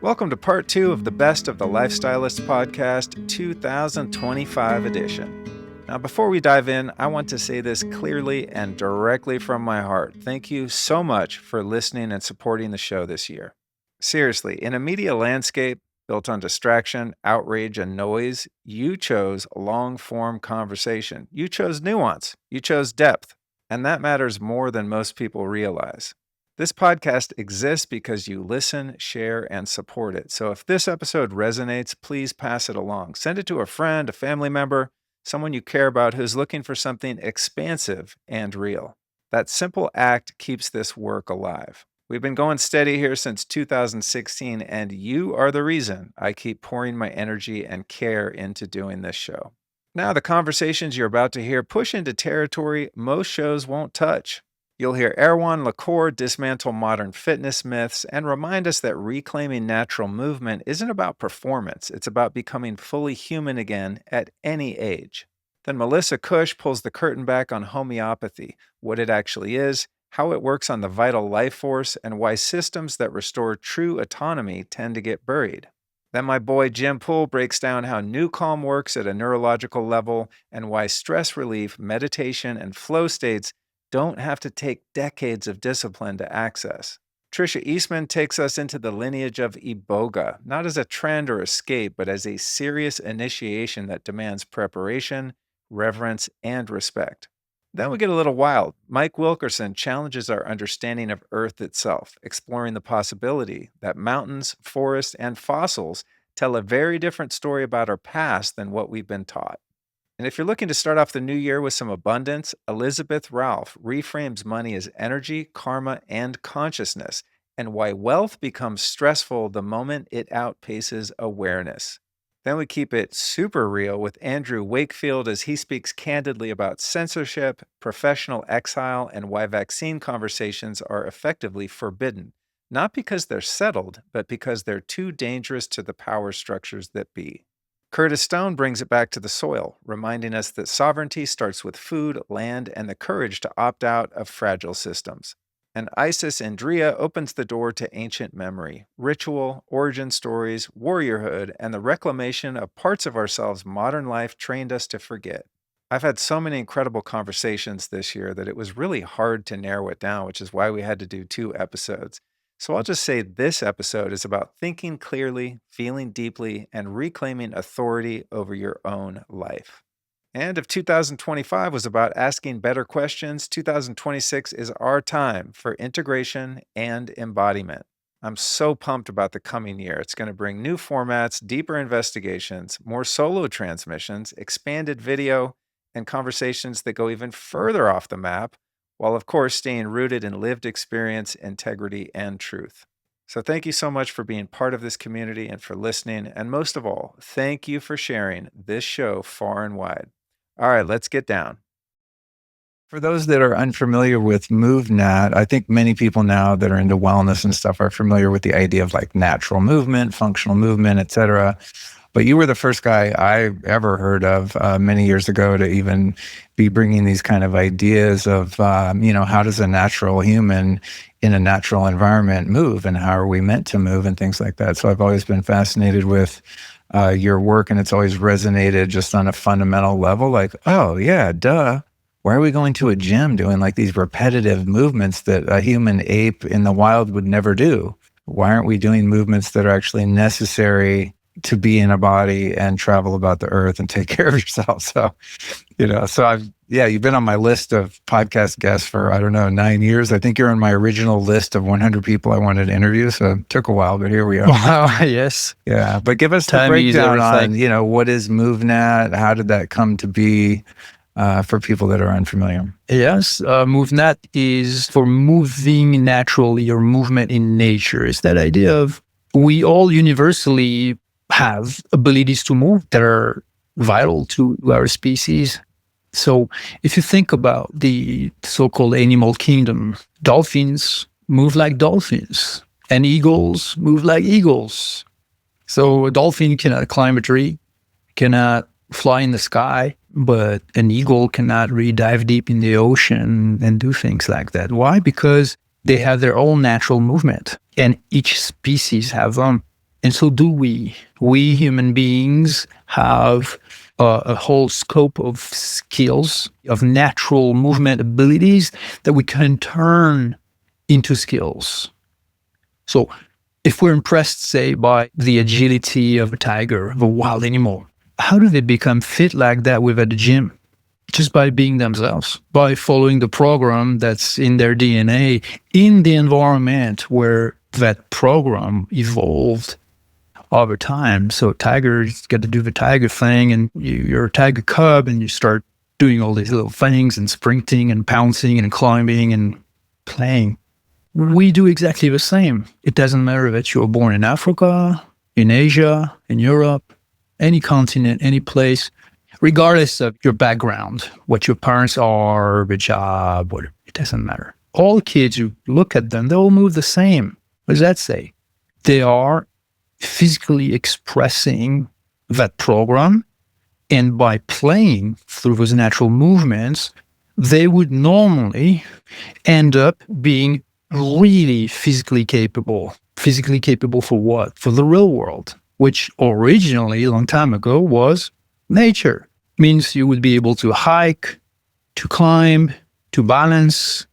Welcome to part 2 of the Best of the Life Stylist Podcast 2025 edition. Now, before we dive in, I want to say this clearly and directly from my heart. Thank you so much for listening and supporting the show this year. Seriously, in a media landscape built on distraction, outrage, and noise, you chose long-form conversation. You chose nuance. You chose depth. And that matters more than most people realize. This podcast exists because you listen, share, and support it. So if this episode resonates, please pass it along. Send it to a friend, a family member, someone you care about who's looking for something expansive and real. That simple act keeps this work alive. We've been going steady here since 2016, and you are the reason I keep pouring my energy and care into doing this show. Now, the conversations you're about to hear push into territory most shows won't touch. You'll hear Erwan Le Corre dismantle modern fitness myths and remind us that reclaiming natural movement isn't about performance. It's about becoming fully human again at any age. Then Melissa Kupsch pulls the curtain back on homeopathy, what it actually is, how it works on the vital life force, and why systems that restore true autonomy tend to get buried. Then my boy Jim Poole breaks down how NuCalm works at a neurological level and why stress relief, meditation, and flow states don't have to take decades of discipline to access. Tricia Eastman takes us into the lineage of Iboga, not as a trend or escape, but as a serious initiation that demands preparation, reverence, and respect. Then we get a little wild. Mike Wilkerson challenges our understanding of Earth itself, exploring the possibility that mountains, forests, and fossils tell a very different story about our past than what we've been taught. And if you're looking to start off the new year with some abundance, Elizabeth Ralph reframes money as energy, karma, and consciousness, and why wealth becomes stressful the moment it outpaces awareness. Then we keep it super real with Andrew Wakefield as he speaks candidly about censorship, professional exile, and why vaccine conversations are effectively forbidden, not because they're settled, but because they're too dangerous to the power structures that be. Curtis Stone brings it back to the soil, reminding us that sovereignty starts with food, land, and the courage to opt out of fragile systems. And Isis Indriya opens the door to ancient memory, ritual, origin stories, warriorhood, and the reclamation of parts of ourselves modern life trained us to forget. I've had so many incredible conversations this year that it was really hard to narrow it down, which is why we had to do 2 episodes. So I'll just say this episode is about thinking clearly, feeling deeply, and reclaiming authority over your own life. And if 2025 was about asking better questions, 2026 is our time for integration and embodiment. I'm so pumped about the coming year. It's going to bring new formats, deeper investigations, more solo transmissions, expanded video, and conversations that go even further off the map, while of course staying rooted in lived experience, integrity, and truth. So thank you so much for being part of this community and for listening. And most of all, thank you for sharing this show far and wide. All right, let's get down. For those that are unfamiliar with MovNat, I think many people now that are into wellness and stuff are familiar with the idea of like natural movement, functional movement, etc. But you were the first guy I ever heard of many years ago to even be bringing these kind of ideas of, how does a natural human in a natural environment move and how are we meant to move and things like that. So I've always been fascinated with your work, and it's always resonated just on a fundamental level, like, oh yeah, duh. Why are we going to a gym doing like these repetitive movements that a human ape in the wild would never do? Why aren't we doing movements that are actually necessary to be in a body and travel about the earth and take care of yourself? So, you've been on my list of podcast guests for, 9 years. I think you're on my original list of 100 people I wanted to interview. So it took a while, but here we are. Wow, yes. Yeah, but give us the breakdown on, what is MovNat? How did that come to be for people that are unfamiliar? Yes, MovNat is for moving naturally or movement in nature. It's that idea of we all universally have abilities to move that are vital to our species. So if you think about the so-called animal kingdom, dolphins move like dolphins and eagles move like eagles. So a dolphin cannot climb a tree, cannot fly in the sky, but an eagle cannot really dive deep in the ocean and do things like that. Why? Because they have their own natural movement, and each species have them. And so do we. We human beings have a whole scope of skills, of natural movement abilities that we can turn into skills. So if we're impressed, say, by the agility of a tiger, of a wild animal, how do they become fit like that without the gym? Just by being themselves, by following the program that's in their DNA, in the environment where that program evolved over time. So tigers got to do the tiger thing, and you're a tiger cub, and you start doing all these little things and sprinting and pouncing and climbing and playing. We do exactly the same. It doesn't matter that you were born in Africa, in Asia, in Europe, any continent, any place, regardless of your background, what your parents are, the job, whatever, it doesn't matter. All kids, you look at them, they all move the same. What does that say? They are physically expressing that program, and by playing through those natural movements, they would normally end up being really physically capable. Physically capable for what? For the real world, which originally, a long time ago, was nature. Means you would be able to hike, to climb, to balance,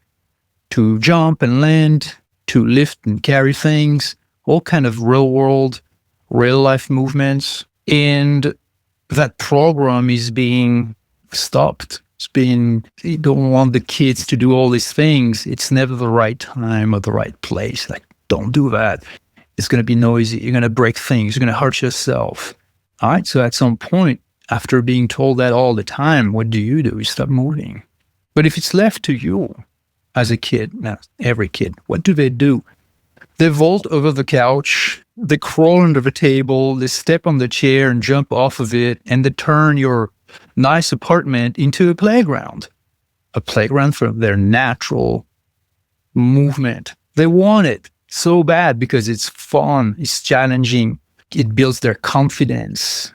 to jump and land, to lift and carry things, all kind of real world, real life movements. And that program is being stopped. You don't want the kids to do all these things. It's never the right time or the right place. Like, don't do that. It's going to be noisy. You're going to break things. You're going to hurt yourself. All right. So at some point, after being told that all the time, what do? You stop moving. But if it's left to you as a kid, not every kid, what do? They vault over the couch, they crawl under the table, they step on the chair and jump off of it, and they turn your nice apartment into a playground for their natural movement. They want it so bad because it's fun, it's challenging, it builds their confidence.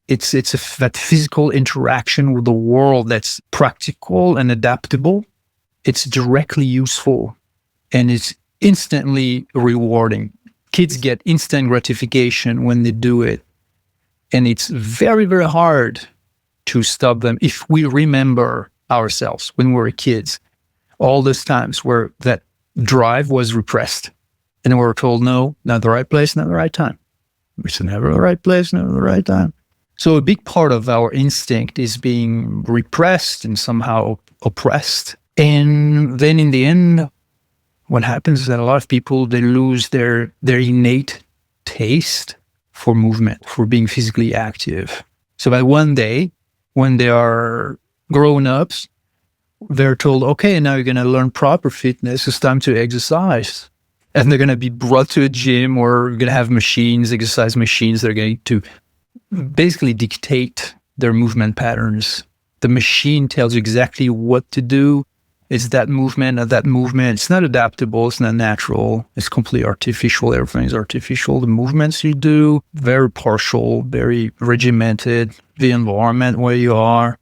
It's that physical interaction with the world that's practical and adaptable. It's directly useful, and it's instantly rewarding. Kids get instant gratification when they do it, and it's very, very hard to stop them if we remember ourselves when we were kids, all those times where that drive was repressed, and we were told, no, not the right place, not the right time. It's never the right place, never the right time. So a big part of our instinct is being repressed and somehow oppressed. And then in the end, what happens is that a lot of people, they lose their innate taste for movement, for being physically active. So that one day, when they are grown-ups, they're told, okay, now you're going to learn proper fitness. It's time to exercise. And they're going to be brought to a gym, or you're going to have machines, exercise machines. They're going to basically dictate their movement patterns. The machine tells you exactly what to do. It's that movement, It's not adaptable. It's not natural. It's completely artificial. Everything's artificial. The movements you do, very partial, very regimented. The environment where you are.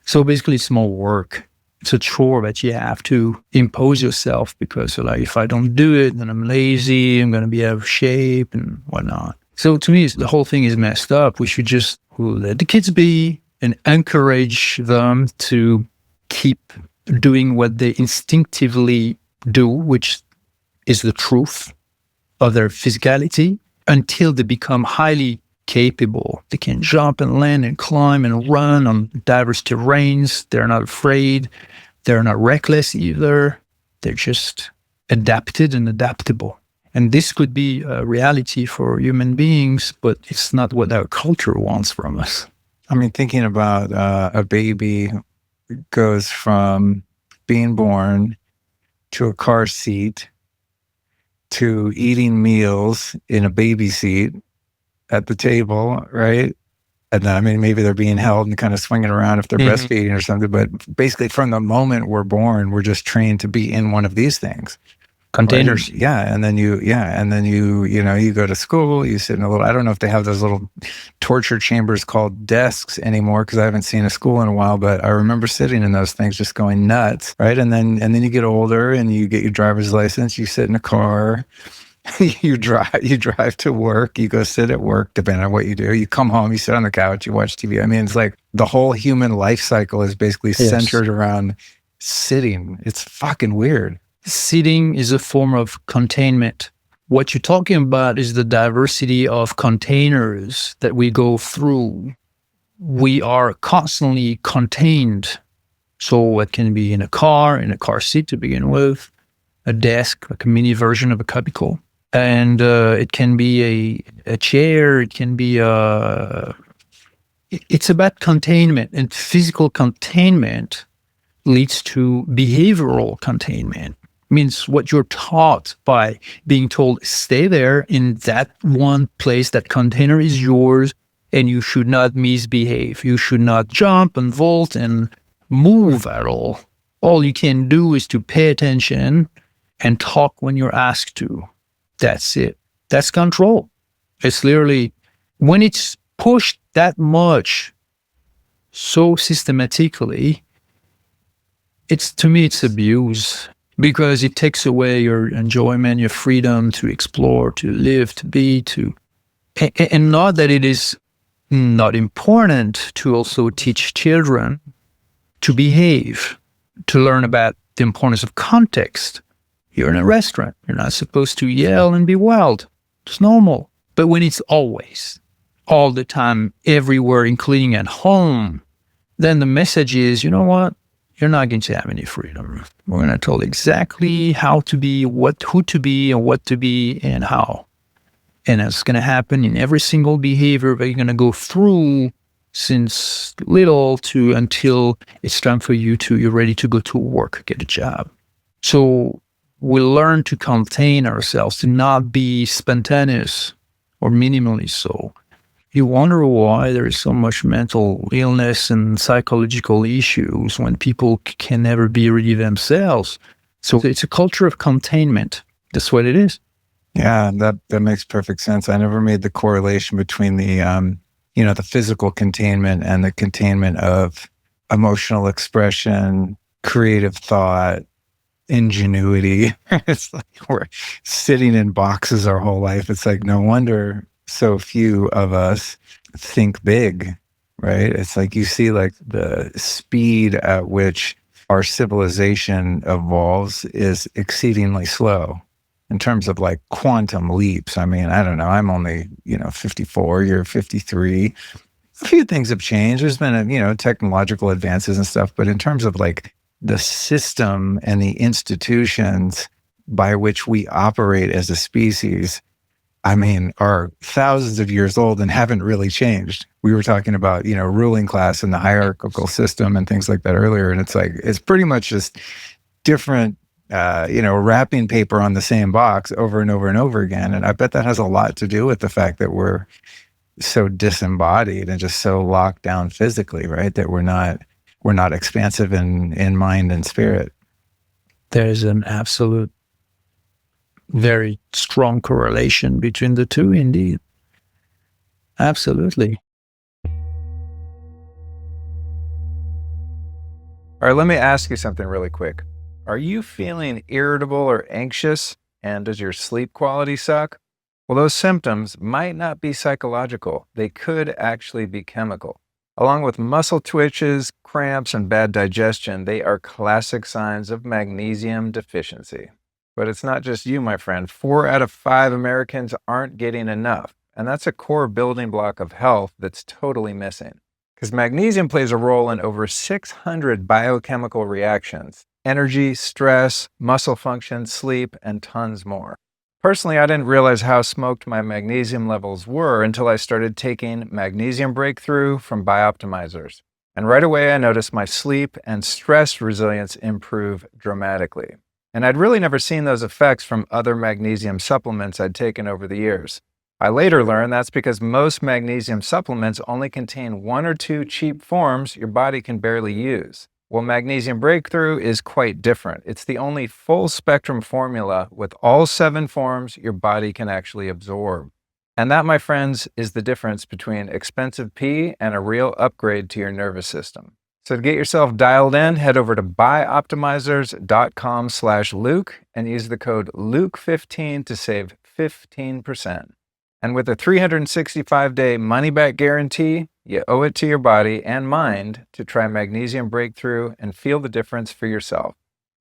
So basically, it's more work. It's a chore that you have to impose yourself because, like, if I don't do it, then I'm lazy. I'm going to be out of shape and whatnot. So to me, the whole thing is messed up. We should just let the kids be and encourage them to keep doing what they instinctively do, which is the truth of their physicality, until they become highly capable. They can jump and land and climb and run on diverse terrains. They're not afraid. They're not reckless either. They're just adapted and adaptable. And this could be a reality for human beings, but it's not what our culture wants from us. I mean, thinking about a baby goes from being born to a car seat to eating meals in a baby seat at the table, right? And then, I mean, maybe they're being held and kind of swinging around if they're breastfeeding or something. But basically, from the moment we're born, we're just trained to be in one of these things. Containers. Right? Yeah. And then you go to school, you sit in a little, I don't know if they have those little torture chambers called desks anymore, because I haven't seen a school in a while, but I remember sitting in those things just going nuts, right? And then you get older and you get your driver's license, you sit in a car, You drive to work, you go sit at work, depending on what you do. You come home, you sit on the couch, you watch TV. I mean, it's like the whole human life cycle is basically centered around sitting. It's fucking weird. Sitting is a form of containment. What you're talking about is the diversity of containers that we go through. We are constantly contained. So it can be in a car seat to begin with, a desk, like a mini version of a cubicle. And it can be a chair, it can be it's about containment, and physical containment leads to behavioral containment. Means what you're taught by being told, stay there in that one place, that container is yours, and you should not misbehave. You should not jump and vault and move at all. All you can do is to pay attention and talk when you're asked to. That's it. That's control. It's literally, when it's pushed that much, so systematically, to me, it's abuse. Because it takes away your enjoyment, your freedom to explore, to live, to be, and not that it is not important to also teach children to behave, to learn about the importance of context. You're in a restaurant. You're not supposed to yell and be wild. It's normal. But when it's always, all the time, everywhere, including at home, then the message is, you know what? You're not going to have any freedom. We're going to tell exactly how to be, who to be, and what to be, and how. And it's going to happen in every single behavior that you're going to go through since little to until it's time for you're ready to go to work, get a job. So we learn to contain ourselves, to not be spontaneous or minimally so. You wonder why there is so much mental illness and psychological issues when people can never be really themselves. So it's a culture of containment. That's what it is. Yeah, that makes perfect sense. I never made the correlation between the the physical containment and the containment of emotional expression, creative thought, ingenuity. It's like we're sitting in boxes our whole life. It's like, no wonder so few of us think big, right? It's like you see like the speed at which our civilization evolves is exceedingly slow in terms of like quantum leaps. I mean, I don't know. I'm only, 54, you're 53. A few things have changed. There's been, technological advances and stuff, but in terms of like the system and the institutions by which we operate as a species, I mean, are thousands of years old and haven't really changed. We were talking about, ruling class and the hierarchical system and things like that earlier. And it's like, it's pretty much just different, wrapping paper on the same box over and over and over again. And I bet that has a lot to do with the fact that we're so disembodied and just so locked down physically, right? That we're not expansive in mind and spirit. There's an absolute very strong correlation between the two, indeed. Absolutely. All right, let me ask you something really quick. Are you feeling irritable or anxious? And does your sleep quality suck? Well, those symptoms might not be psychological. They could actually be chemical. Along with muscle twitches, cramps, and bad digestion, they are classic signs of magnesium deficiency. But it's not just you, my friend. 4 out of 5 Americans aren't getting enough. And that's a core building block of health that's totally missing. Because magnesium plays a role in over 600 biochemical reactions: energy, stress, muscle function, sleep, and tons more. Personally, I didn't realize how smoked my magnesium levels were until I started taking Magnesium Breakthrough from Bioptimizers. And right away, I noticed my sleep and stress resilience improve dramatically. And I'd really never seen those effects from other magnesium supplements I'd taken over the years. I later learned that's because most magnesium supplements only contain 1 or 2 cheap forms your body can barely use. Well, Magnesium Breakthrough is quite different. It's the only full spectrum formula with all 7 forms your body can actually absorb. And that, my friends, is the difference between expensive pee and a real upgrade to your nervous system. So to get yourself dialed in, head over to bioptimizers.com/Luke and use the code Luke15 to save 15%. And with a 365-day money-back guarantee, you owe it to your body and mind to try Magnesium Breakthrough and feel the difference for yourself.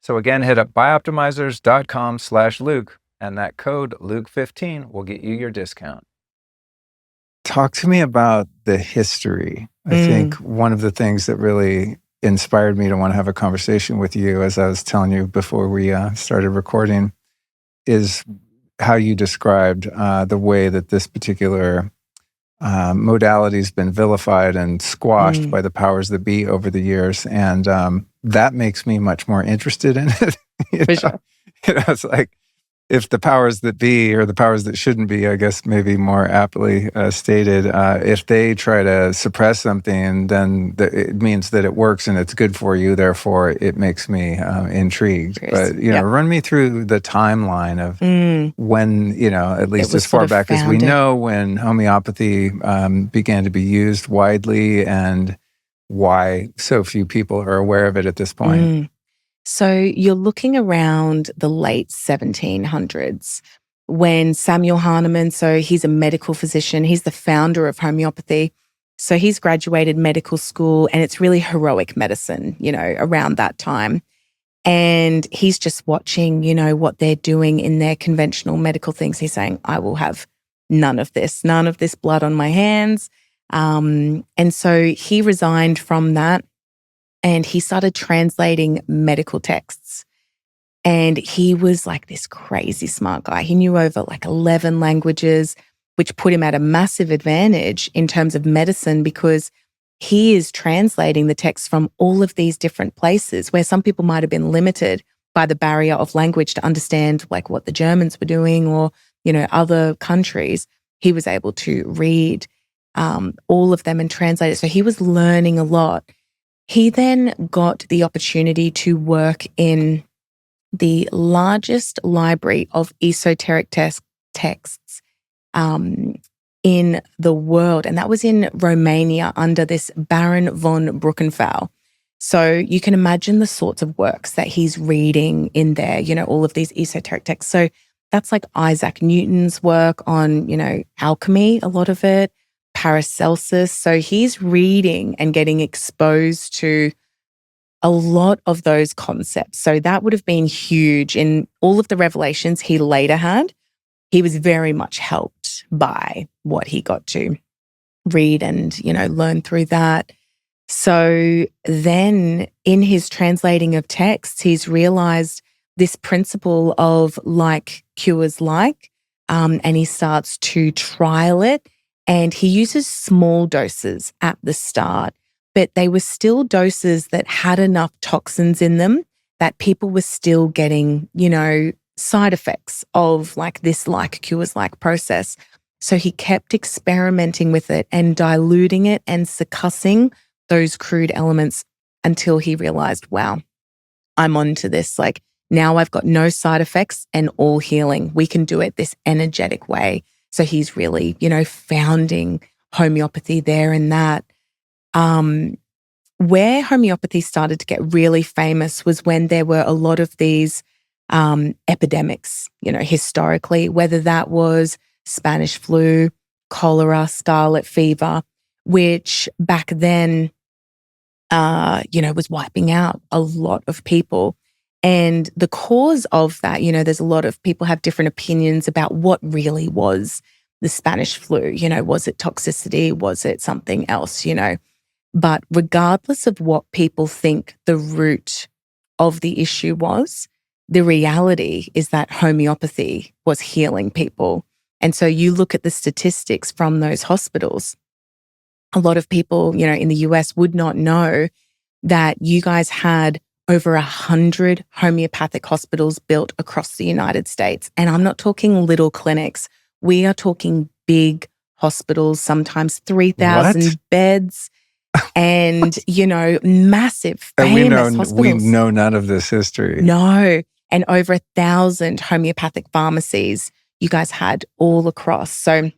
So again, hit up bioptimizers.com/Luke, and that code Luke15 will get you your discount. Talk to me about the history. I think one of the things that really inspired me to want to have a conversation with you, as I was telling you before we started recording, is how you described the way that this particular modality has been vilified and squashed by the powers that be over the years. And that makes me much more interested in it. Sure. It's like, if the powers that be, or the powers that shouldn't be, I guess maybe more aptly stated, if they try to suppress something, then it means that it works and it's good for you. Therefore, it makes me intrigued. But, run me through the timeline of when, at least as far back as we know, when homeopathy began to be used widely, and why so few people are aware of it at this point. So you're looking around the late 1700s when Samuel Hahnemann, so he's a medical physician, he's the founder of homeopathy. So he's graduated medical school, and it's really heroic medicine, around that time. And he's just watching, what they're doing in their conventional medical things. He's saying, I will have none of this blood on my hands. And so he resigned from that. And he started translating medical texts. And he was like this crazy smart guy. He knew over like 11 languages, which put him at a massive advantage in terms of medicine, because he is translating the text from all of these different places where some people might have been limited by the barrier of language to understand like what the Germans were doing, or, other countries. He was able to read all of them and translate it. So he was learning a lot. He then got the opportunity to work in the largest library of esoteric texts in the world, and that was in Romania under this Baron von Bruckenfell. So you can imagine the sorts of works that he's reading in there, all of these esoteric texts. So that's like Isaac Newton's work on, alchemy, a lot of it. Paracelsus. So he's reading and getting exposed to a lot of those concepts. So that would have been huge in all of the revelations he later had. He was very much helped by what he got to read and, learn through that. So then in his translating of texts, he's realized this principle of like cures like, and he starts to trial it. And he uses small doses at the start, but they were still doses that had enough toxins in them that people were still getting, side effects of like this like cures like process. So he kept experimenting with it and diluting it and succussing those crude elements until he realized, wow, I'm onto this. Like now I've got no side effects and all healing. We can do it this energetic way. So he's really, founding homeopathy there and that. Where homeopathy started to get really famous was when there were a lot of these epidemics, historically, whether that was Spanish flu, cholera, scarlet fever, which back then, was wiping out a lot of people. And the cause of that, there's a lot of people have different opinions about what really was the Spanish flu. Was it toxicity? Was it something else? But regardless of what people think the root of the issue was, the reality is that homeopathy was healing people. And so you look at the statistics from those hospitals. A lot of people, in the US would not know that you guys had over 100 homeopathic hospitals built across the United States. And I'm not talking little clinics. We are talking big hospitals, sometimes 3,000 beds and, massive, famous hospitals. We know none of this history. No. And over 1,000 homeopathic pharmacies you guys had all across. So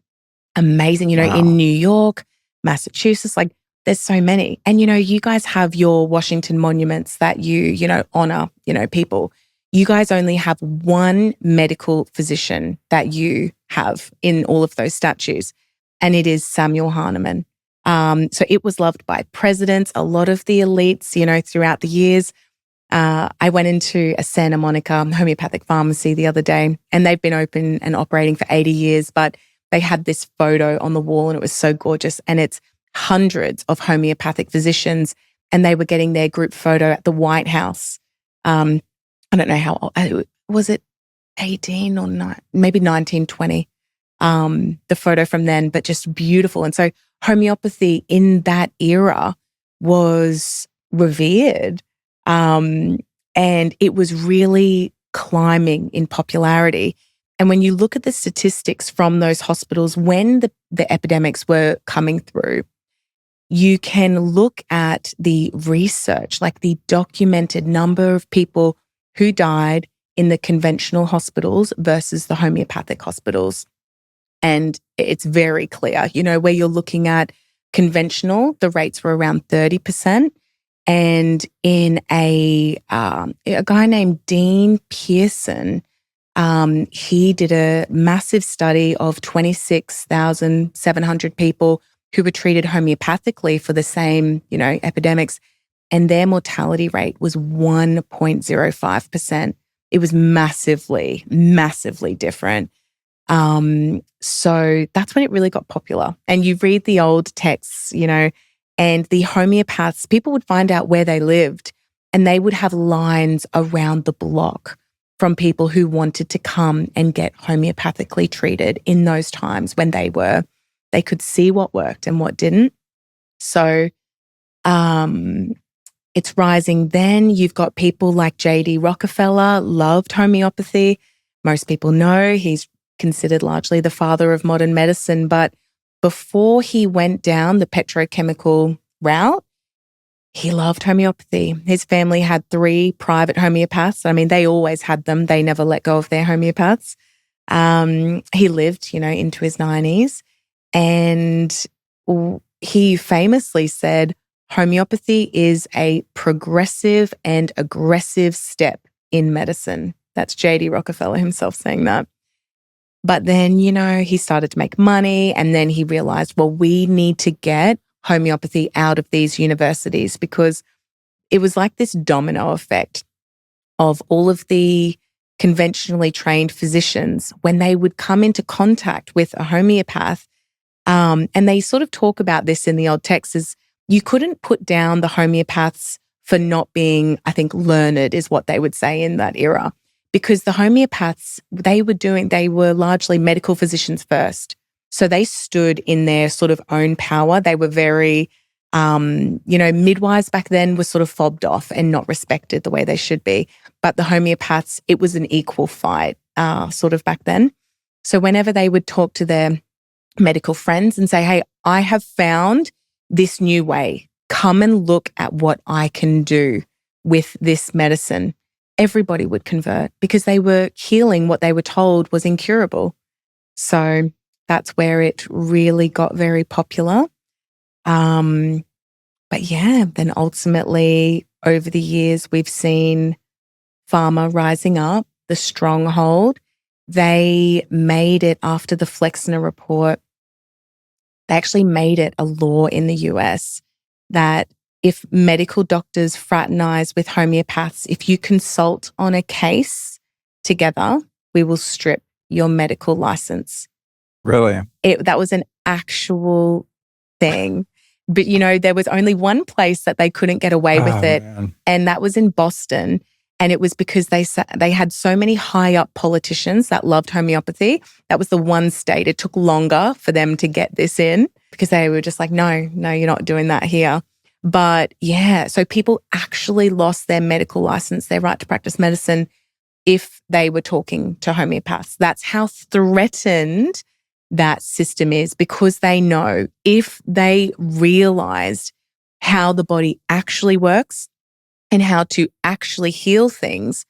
amazing, Wow. In New York, Massachusetts, like there's so many. And, you guys have your Washington monuments that you honor, people. You guys only have one medical physician that you have in all of those statues, and it is Samuel Hahnemann. So it was loved by presidents, a lot of the elites, throughout the years. I went into a Santa Monica homeopathic pharmacy the other day, and they've been open and operating for 80 years, but they had this photo on the wall and it was so gorgeous. And it's hundreds of homeopathic physicians, and they were getting their group photo at the White House. I don't know how old, was it 18 or not? Maybe 1920, the photo from then, but just beautiful. And so homeopathy in that era was revered. And it was really climbing in popularity. And when you look at the statistics from those hospitals, when the epidemics were coming through, you can look at the research, like the documented number of people who died in the conventional hospitals versus the homeopathic hospitals. And it's very clear, where you're looking at conventional, the rates were around 30%. And in a guy named Dean Pearson, he did a massive study of 26,700 people who were treated homeopathically for the same, epidemics, and their mortality rate was 1.05%. It was massively, massively different. So that's when it really got popular. And you read the old texts, and the homeopaths, people would find out where they lived, and they would have lines around the block from people who wanted to come and get homeopathically treated in those times when they could see what worked and what didn't. So it's rising then. You've got people like J.D. Rockefeller, loved homeopathy. Most people know he's considered largely the father of modern medicine. But before he went down the petrochemical route, he loved homeopathy. His family had 3 private homeopaths. I mean, they always had them. They never let go of their homeopaths. He lived, into his 90s. And he famously said, homeopathy is a progressive and aggressive step in medicine. That's J.D. Rockefeller himself saying that. But then, he started to make money, and then he realized, well, we need to get homeopathy out of these universities, because it was like this domino effect of all of the conventionally trained physicians when they would come into contact with a homeopath. And they sort of talk about this in the old texts, is you couldn't put down the homeopaths for not being, I think, learned is what they would say in that era. Because the homeopaths, they were largely medical physicians first. So they stood in their sort of own power. They were very, midwives back then were sort of fobbed off and not respected the way they should be. But the homeopaths, it was an equal fight sort of back then. So whenever they would talk to their medical friends and say, hey, I have found this new way. Come and look at what I can do with this medicine. Everybody would convert because they were healing what they were told was incurable. So that's where it really got very popular. But yeah, then ultimately over the years, we've seen pharma rising up, the stronghold. They made it after the Flexner report. They actually made it a law in the US that if medical doctors fraternize with homeopaths, if you consult on a case together, we will strip your medical license. Really? That was an actual thing. But, there was only one place that they couldn't get away with it, man. And that was in Boston. And it was because they had so many high-up politicians that loved homeopathy. That was the one state. It took longer for them to get this in because they were just like, no, you're not doing that here. But yeah, so people actually lost their medical license, their right to practice medicine, if they were talking to homeopaths. That's how threatened that system is, because they know if they realized how the body actually works and how to actually heal things,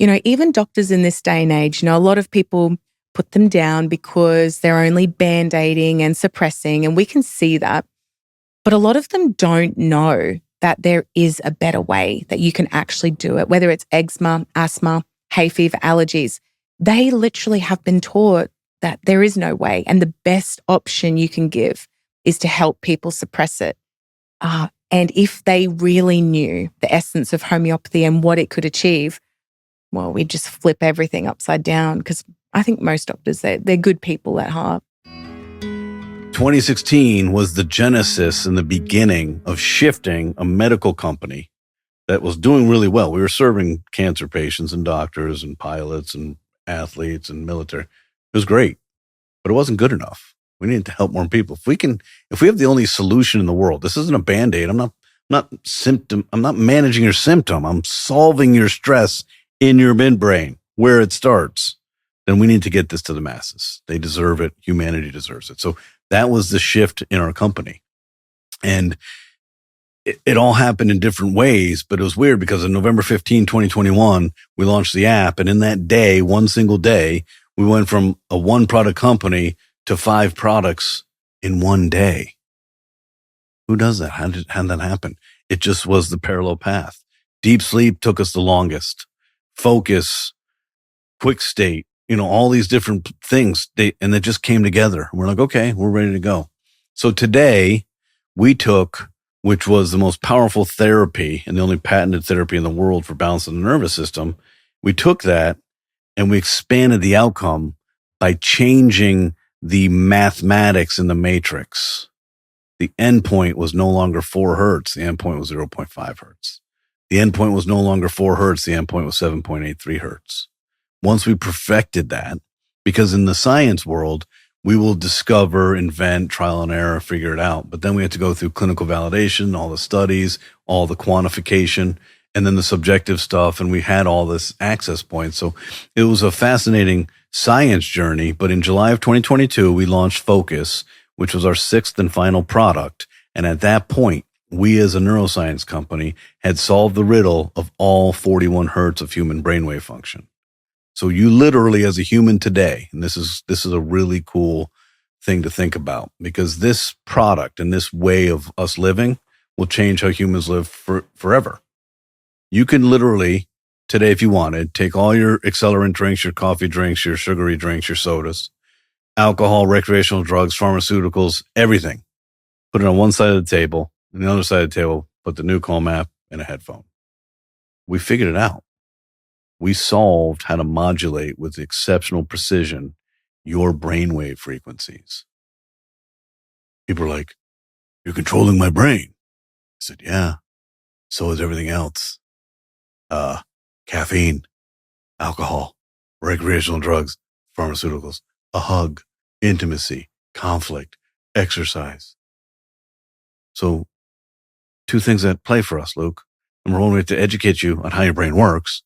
even doctors in this day and age, a lot of people put them down because they're only band-aiding and suppressing, and we can see that. But a lot of them don't know that there is a better way that you can actually do it, whether it's eczema, asthma, hay fever, allergies. They literally have been taught that there is no way. And the best option you can give is to help people suppress it. And if they really knew the essence of homeopathy and what it could achieve, well, we'd just flip everything upside down, because I think most doctors, they're good people at heart. 2016 was the genesis and the beginning of shifting a medical company that was doing really well. We were serving cancer patients and doctors and pilots and athletes and military. It was great, but it wasn't good enough. We needed to help more people. If we have the only solution in the world, this isn't a Band-Aid. I'm not managing your symptom. I'm solving your stress in your midbrain where it starts. Then we need to get this to the masses. They deserve it. Humanity deserves it. So that was the shift in our company. And it all happened in different ways, but it was weird because on November 15, 2021, we launched the app. And in that day, one single day, we went from a one product company to 5 products in one day. Who does that? How did that happen? It just was the parallel path. Deep sleep took us the longest. Focus, quick state, all these different things. And they just came together. We're like, okay, we're ready to go. So today we took, which was the most powerful therapy and the only patented therapy in the world for balancing the nervous system. We took that and we expanded the outcome by changing the mathematics in the matrix. The endpoint was no longer 4 hertz. The endpoint was 0.5 hertz. The endpoint was no longer 4 hertz. The endpoint was 7.83 hertz. Once we perfected that, because in the science world, we will discover, invent, trial and error, figure it out. But then we have to go through clinical validation, all the studies, all the quantification, and then the subjective stuff. And we had all this access points. So it was a fascinating science journey. But in July of 2022, we launched Focus, which was our 6th and final product. And at that point, we as a neuroscience company had solved the riddle of all 41 hertz of human brainwave function. So you literally, as a human today, and this is a really cool thing to think about, because this product and this way of us living will change how humans live forever. You can literally today, if you wanted, take all your accelerant drinks, your coffee drinks, your sugary drinks, your sodas, alcohol, recreational drugs, pharmaceuticals, everything, put it on one side of the table, and the other side of the table, put the NuCalm app and a headphone. We figured it out. We solved how to modulate with exceptional precision your brainwave frequencies. People are like, "You're controlling my brain." I said, "Yeah, so is everything else. Caffeine, alcohol, recreational drugs, pharmaceuticals, a hug, intimacy, conflict, exercise." So 2 things at play for us, Luke. Number 1, we have to educate you on how your brain works.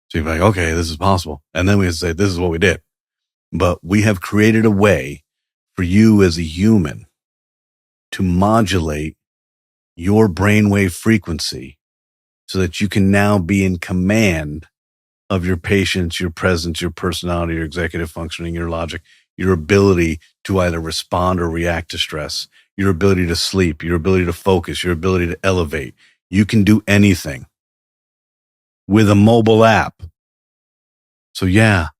So you're like, okay, this is possible. And then we have to say, this is what we did. But we have created a way for you as a human to modulate your brainwave frequency so that you can now be in command of your patience, your presence, your personality, your executive functioning, your logic, your ability to either respond or react to stress, your ability to sleep, your ability to focus, your ability to elevate. You can do anything with a mobile app. So yeah,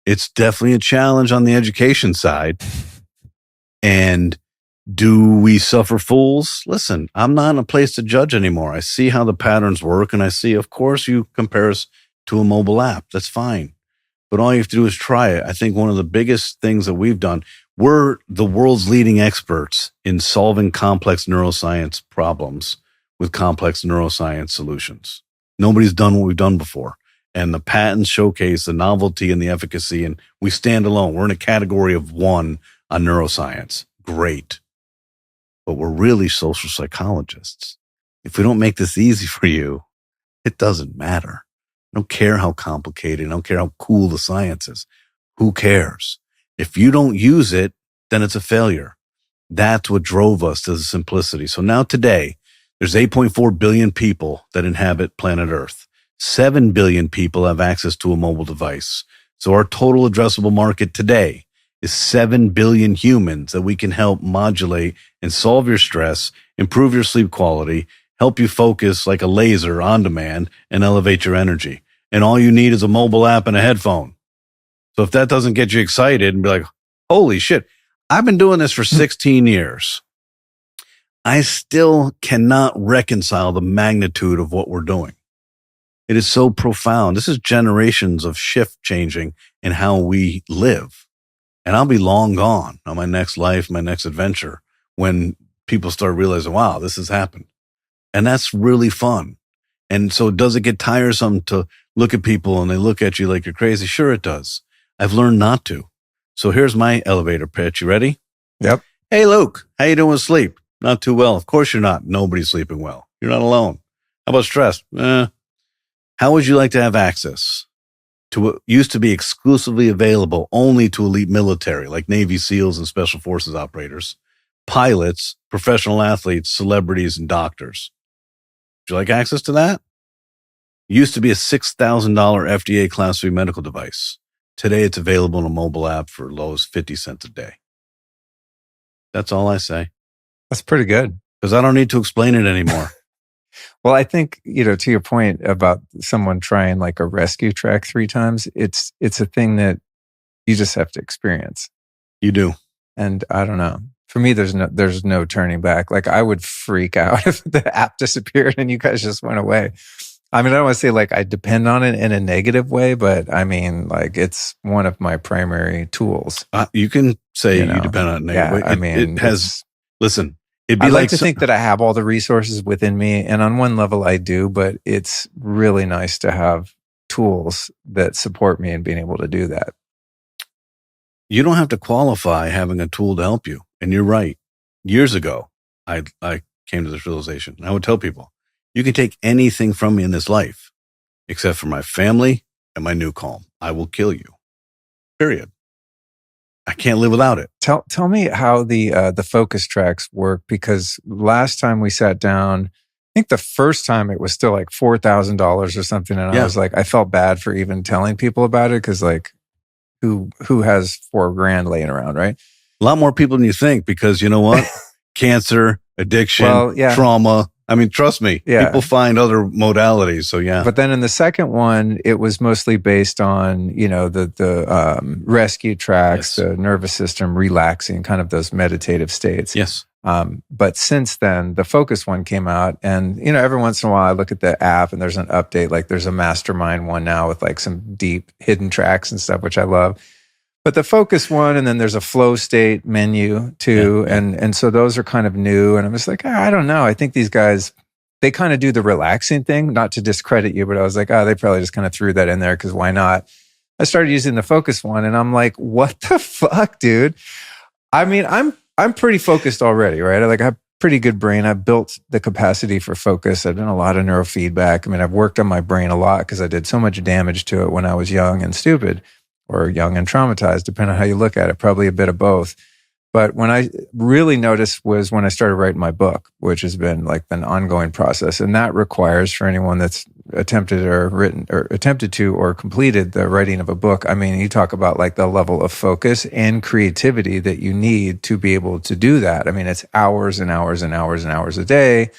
it's definitely a challenge on the education side. And do we suffer fools? Listen, I'm not in a place to judge anymore. I see how the patterns work, and I see, of course, you compare us to a mobile app. That's fine. But all you have to do is try it. I think one of the biggest things that we've done, we're the world's leading experts in solving complex neuroscience problems with complex neuroscience solutions. Nobody's done what we've done before. And the patents showcase the novelty and the efficacy, and we stand alone. We're in a category of 1 on neuroscience. Great. But we're really social psychologists. If we don't make this easy for you, it doesn't matter. I don't care how complicated. I don't care how cool the science is. Who cares? If you don't use it, then it's a failure. That's what drove us to the simplicity. So now today, there's 8.4 billion people that inhabit planet Earth. 7 billion people have access to a mobile device. So our total addressable market today is 7 billion humans that we can help modulate and solve your stress, improve your sleep quality, help you focus like a laser on demand, and elevate your energy. And all you need is a mobile app and a headphone. So if that doesn't get you excited and be like, holy shit, I've been doing this for 16 years. I still cannot reconcile the magnitude of what we're doing. It is so profound. This is generations of shift changing in how we live. And I'll be long gone on my next life, my next adventure, when people start realizing, wow, this has happened. And that's really fun. And so does it get tiresome to look at people and they look at you like you're crazy? Sure it does. I've learned not to. So here's my elevator pitch. You ready? Yep. Hey, Luke, how you doing with sleep? Not too well. Of course you're not. Nobody's sleeping well. You're not alone. How about stress? How would you like to have access to what used to be exclusively available only to elite military, like Navy SEALs and Special Forces operators, pilots, professional athletes, celebrities, and doctors? Would you like access to that? It used to be a $6,000 FDA Class 3 medical device. Today, it's available in a mobile app for as low as 50 cents a day. That's all I say. That's pretty good. Because I don't need to explain it anymore. Well, I think, to your point about someone trying like a rescue track 3 times, it's a thing that you just have to experience. You do. And I don't know. For me, there's no turning back. Like I would freak out if the app disappeared and you guys just went away. I mean, I don't want to say like I depend on it in a negative way, but I mean, like it's one of my primary tools. You can say you depend on it in a negative way. I mean, it has, listen, it'd be I like to think that I have all the resources within me. And on one level I do, but it's really nice to have tools that support me in being able to do that. You don't have to qualify having a tool to help you. And you're right. Years ago, I came to this realization. I would tell people, you can take anything from me in this life, except for my family and my NuCalm. I will kill you. Period. I can't live without it. Tell me how the focus tracks work, because last time we sat down, I think the first time it was still like $4,000 or something. And I was like, I felt bad for even telling people about it. Cause like who has $4,000 laying around, right? A lot more people than you think, because you know what? Cancer, addiction, trauma. I mean, trust me, people find other modalities. So yeah. But then in the second one, it was mostly based on, the rescue tracks, the nervous system relaxing, kind of those meditative states. Yes. But since then, the focus one came out, and, every once in a while I look at the app and there's an update, like there's a mastermind one now with like some deep hidden tracks and stuff, which I love. But the focus one, and then there's a flow state menu too. Yeah. And so those are kind of new. And I'm just like, I don't know. I think these guys, they kind of do the relaxing thing, not to discredit you, but I was like, they probably just kind of threw that in there because why not? I started using the focus one and I'm like, what the fuck, dude? I mean, I'm pretty focused already, right? I have a pretty good brain. I've built the capacity for focus. I've done a lot of neurofeedback. I mean, I've worked on my brain a lot because I did so much damage to it when I was young and stupid. Or young and traumatized, depending on how you look at it, probably a bit of both. But when I really noticed was when I started writing my book, which has been like an ongoing process. And that requires, for anyone that's attempted to or completed the writing of a book, I mean, you talk about like the level of focus and creativity that you need to be able to do that. I mean, it's hours and hours and hours and hours a day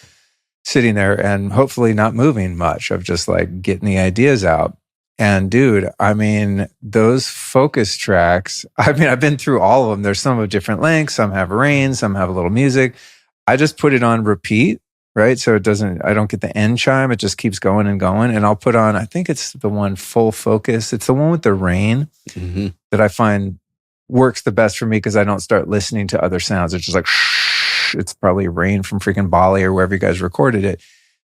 sitting there and hopefully not moving much, of just like getting the ideas out. And dude, I mean, those focus tracks, I mean, I've been through all of them. There's some of different lengths. Some have rain, some have a little music. I just put it on repeat, right? So I don't get the end chime. It just keeps going and going. And I'll put on, I think it's the one full focus. It's the one with the rain that I find works the best for me because I don't start listening to other sounds. It's just like, shh, it's probably rain from freaking Bali or wherever you guys recorded it.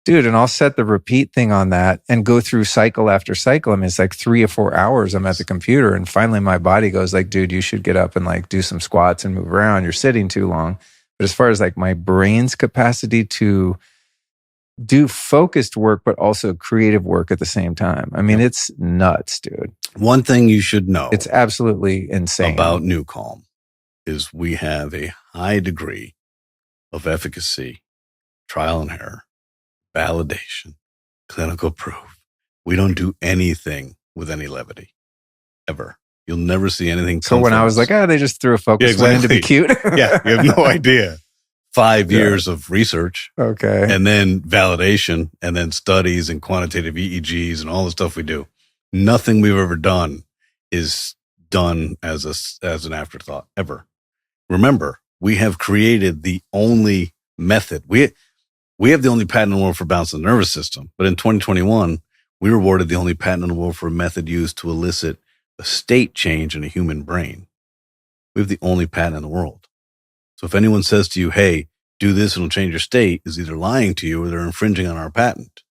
Dude, and I'll set the repeat thing on that and go through cycle after cycle. I mean, it's like 3 or 4 hours I'm at the computer, and finally my body goes like, dude, you should get up and like do some squats and move around. You're sitting too long. But as far as like my brain's capacity to do focused work, but also creative work at the same time, I mean, it's nuts, dude. One thing you should know. It's absolutely insane. About NuCalm is we have a high degree of efficacy, trial and error, validation, clinical proof. We don't do anything with any levity, ever. You'll never see anything. So when I was like, they just threw a focus one in to be cute. Yeah, you have no idea. 5 years of research. Okay. And then validation, and then studies and quantitative EEGs and all the stuff we do. Nothing we've ever done is done as an afterthought ever. Remember, we have created the only method. We have the only patent in the world for balancing the nervous system. But in 2021, we were awarded the only patent in the world for a method used to elicit a state change in a human brain. We have the only patent in the world. So if anyone says to you, hey, do this and it'll change your state, is either lying to you or they're infringing on our patent.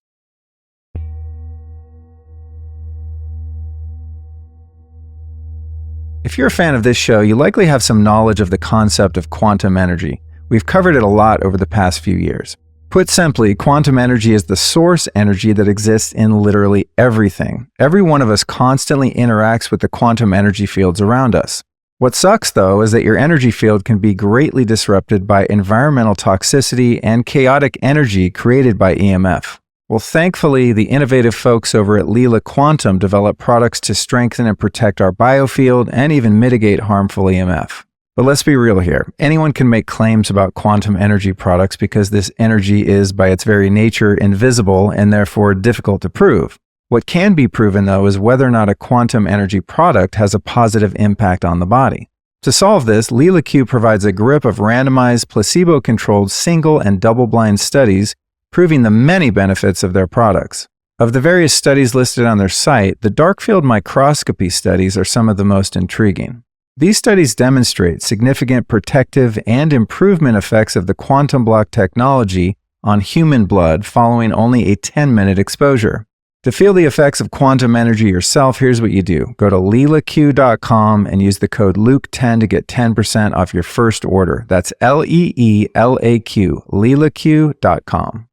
If you're a fan of this show, you likely have some knowledge of the concept of quantum energy. We've covered it a lot over the past few years. Put simply, quantum energy is the source energy that exists in literally everything. Every one of us constantly interacts with the quantum energy fields around us. What sucks, though, is that your energy field can be greatly disrupted by environmental toxicity and chaotic energy created by EMF. Well, thankfully, the innovative folks over at Lila Quantum develop products to strengthen and protect our biofield and even mitigate harmful EMF. But let's be real here. Anyone can make claims about quantum energy products because this energy is, by its very nature, invisible and therefore difficult to prove. What can be proven, though, is whether or not a quantum energy product has a positive impact on the body. To solve this, Lila Q provides a grip of randomized, placebo-controlled single and double-blind studies proving the many benefits of their products. Of the various studies listed on their site, the dark field microscopy studies are some of the most intriguing. These studies demonstrate significant protective and improvement effects of the quantum block technology on human blood following only a 10-minute exposure. To feel the effects of quantum energy yourself, here's what you do. Go to LilaQ.com and use the code Luke10 to get 10% off your first order. That's LEELAQ, LilaQ.com.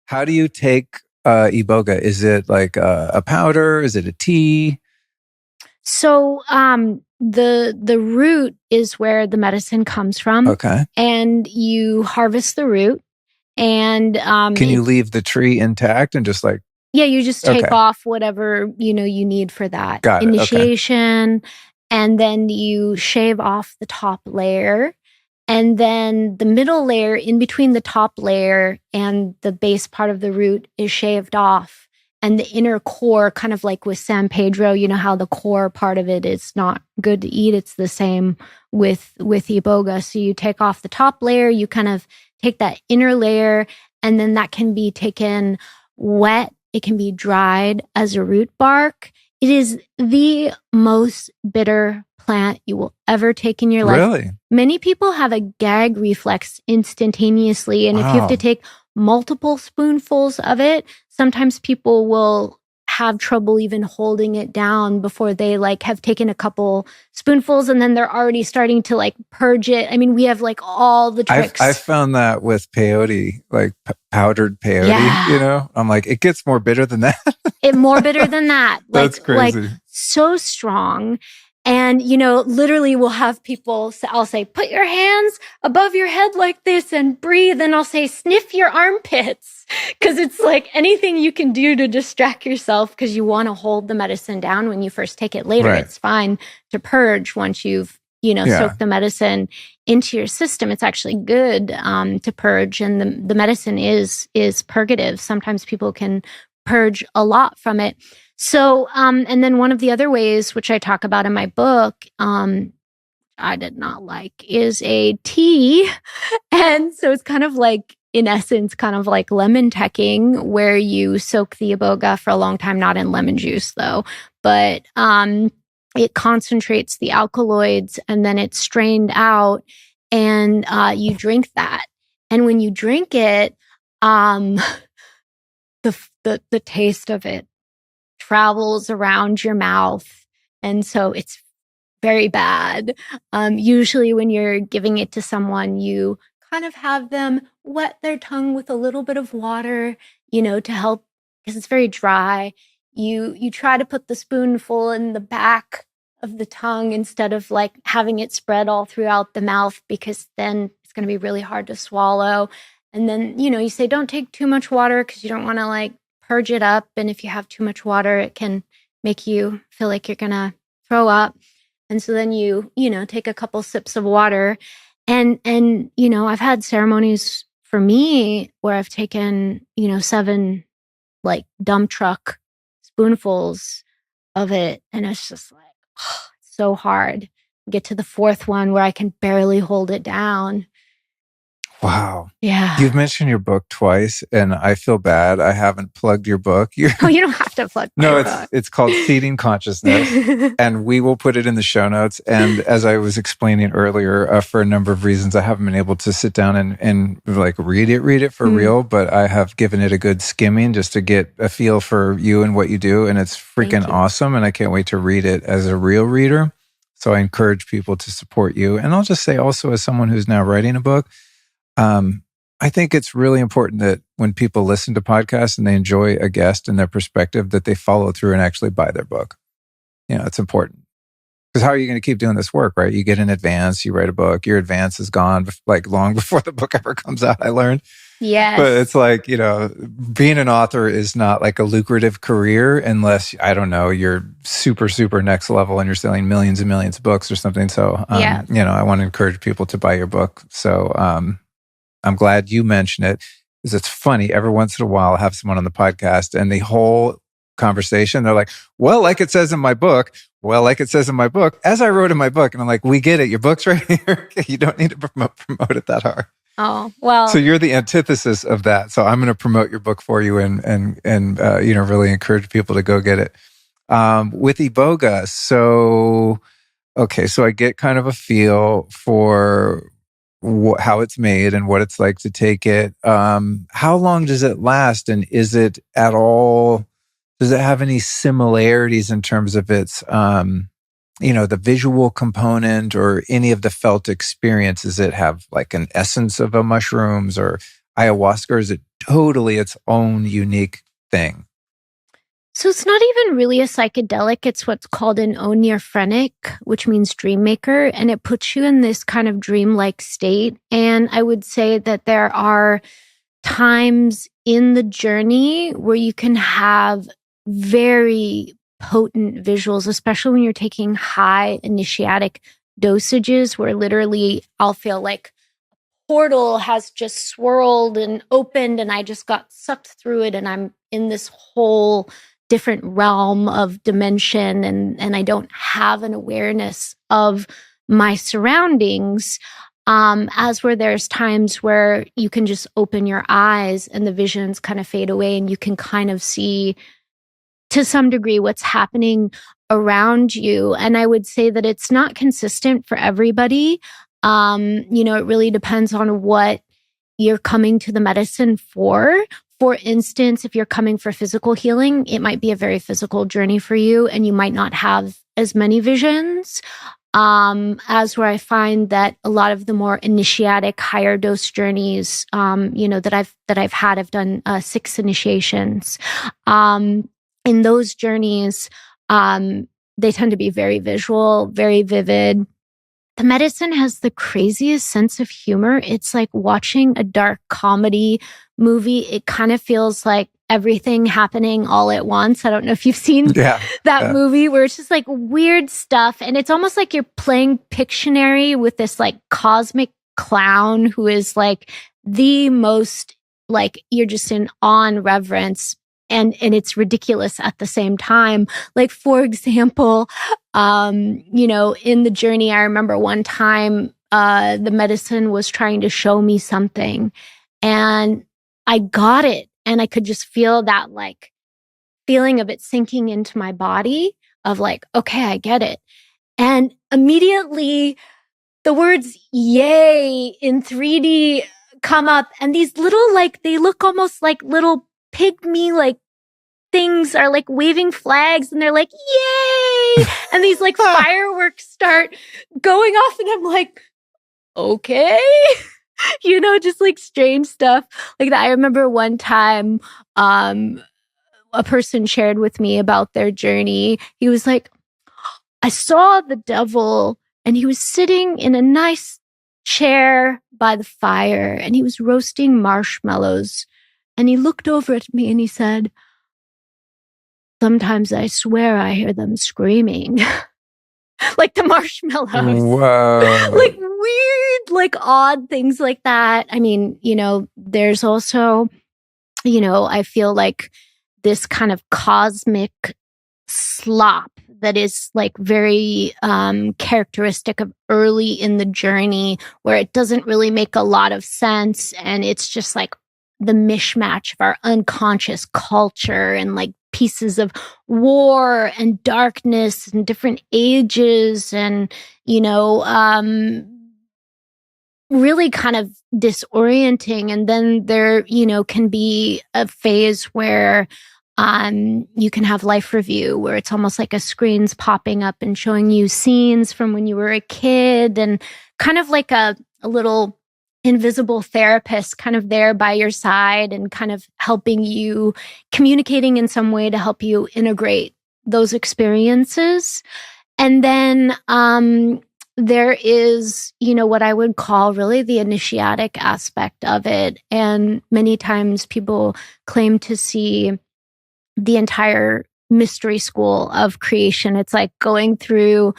How do you take Iboga? Is it like a powder? Is it a tea? So the root is where the medicine comes from. Okay. And you harvest the root. And can you leave the tree intact and just like? Yeah, you just take Okay. off whatever you need for that Got it. Okay. initiation, and then you shave off the top layer. And then the middle layer in between the top layer and the base part of the root is shaved off. And the inner core, kind of like with San Pedro, you know how the core part of it is not good to eat. It's the same with Iboga. So you take off the top layer, you kind of take that inner layer, and then that can be taken wet. It can be dried as a root bark. It is the most bitter plant you will ever take in your life. Really? Many people have a gag reflex instantaneously. And if you have to Wow. take multiple spoonfuls of it, sometimes people will have trouble even holding it down before they have taken a couple spoonfuls, and then they're already starting to purge it. I mean, we have all the tricks. I found that with peyote, powdered peyote, Yeah. I'm like, it gets more bitter than that. It more bitter than that. That's crazy. So strong. And, literally we'll have people, I'll say, put your hands above your head like this and breathe. And I'll say, sniff your armpits. Because it's anything you can do to distract yourself, because you want to hold the medicine down when you first take it. Later, Right. It's fine to purge once you've, soaked the medicine into your system. It's actually good to purge. And the medicine is purgative. Sometimes people can purge a lot from it. So, and then one of the other ways, which I talk about in my book, I did not like, is a tea. And so it's kind of in essence, kind of like lemon teching, where you soak the Iboga for a long time, not in lemon juice though, but it concentrates the alkaloids and then it's strained out, and you drink that. And when you drink it, the taste of it travels around your mouth. And so it's very bad. Usually when you're giving it to someone, you kind of have them wet their tongue with a little bit of water, to help, because it's very dry. You try to put the spoonful in the back of the tongue instead of having it spread all throughout the mouth, because then it's going to be really hard to swallow. And then, you say, don't take too much water because you don't want to purge it up. And if you have too much water, it can make you feel like you're going to throw up. And so then you take a couple sips of water. And I've had ceremonies for me where I've taken, 7 dump truck spoonfuls of it. And it's just like, so hard. Get to the fourth one where I can barely hold it down. Wow. Yeah. You've mentioned your book twice, and I feel bad. I haven't plugged your book. Oh, you don't have to plug my book. It's called Seeding Consciousness, and we will put it in the show notes. And as I was explaining earlier, for a number of reasons, I haven't been able to sit down and like read it for real, but I have given it a good skimming just to get a feel for you and what you do. And it's freaking awesome. And I can't wait to read it as a real reader. So I encourage people to support you. And I'll just say also, as someone who's now writing a book, I think it's really important that when people listen to podcasts and they enjoy a guest and their perspective, that they follow through and actually buy their book. It's important. Because how are you going to keep doing this work, right? You get an advance, you write a book, your advance is gone like long before the book ever comes out, I learned. Yes. But it's like, being an author is not like a lucrative career unless, I don't know, you're super, super next level and you're selling millions and millions of books or something. So, I want to encourage people to buy your book. So, I'm glad you mentioned it, because it's funny. Every once in a while, I have someone on the podcast and the whole conversation, they're like, well, like it says in my book, as I wrote in my book. And I'm like, we get it. Your book's right here. You don't need to promote it that hard. Oh, well. So you're the antithesis of that. So I'm going to promote your book for you and really encourage people to go get it. With Iboga. So I get kind of a feel for how it's made and what it's like to take it. How long does it last? And does it have any similarities in terms of its, the visual component or any of the felt experience? Does it have like an essence of a mushrooms or ayahuasca, or is it totally its own unique thing? So it's not even really a psychedelic. It's what's called an onirphrenic, which means dream maker. And it puts you in this kind of dreamlike state. And I would say that there are times in the journey where you can have very potent visuals, especially when you're taking high initiatic dosages, where literally I'll feel like a portal has just swirled and opened and I just got sucked through it and I'm in this whole different realm of dimension and I don't have an awareness of my surroundings, as where there's times where you can just open your eyes and the visions kind of fade away and you can kind of see to some degree what's happening around you. And I would say that it's not consistent for everybody. It really depends on what you're coming to the medicine for. For instance, if you're coming for physical healing, it might be a very physical journey for you and you might not have as many visions. As where I find that a lot of the more initiatic, higher dose journeys, that I've had, I've done 6 initiations. In those journeys, they tend to be very visual, very vivid. The medicine has the craziest sense of humor. It's like watching a dark comedy movie. It kind of feels like everything happening all at once. I don't know if you've seen that movie where it's just like weird stuff. And it's almost like you're playing Pictionary with this like cosmic clown who is like the most, like, you're just in awe and reverence. And it's ridiculous at the same time. Like, for example, in the journey, I remember one time the medicine was trying to show me something and I got it. And I could just feel that like feeling of it sinking into my body of like, okay, I get it. And immediately the words yay in 3D come up and these little, like, they look almost like little pygmy, like, things are like waving flags and they're like, yay! And these like fireworks start going off and I'm like, okay. Just like strange stuff like that. I remember one time, a person shared with me about their journey. He was like, I saw the devil and he was sitting in a nice chair by the fire and he was roasting marshmallows. And he looked over at me and he said, sometimes I swear I hear them screaming. Like the marshmallows. Whoa. Like weird, like odd things like that. I mean, there's also, I feel like this kind of cosmic slop that is like very characteristic of early in the journey, where it doesn't really make a lot of sense, and it's just like the mishmash of our unconscious culture and like pieces of war and darkness and different ages and, really kind of disorienting. And then there, can be a phase where you can have life review, where it's almost like a screen's popping up and showing you scenes from when you were a kid, and kind of like a little invisible therapist kind of there by your side and kind of helping you, communicating in some way to help you integrate those experiences. And then there is, what I would call really the initiatic aspect of it. And many times people claim to see the entire mystery school of creation. It's like going through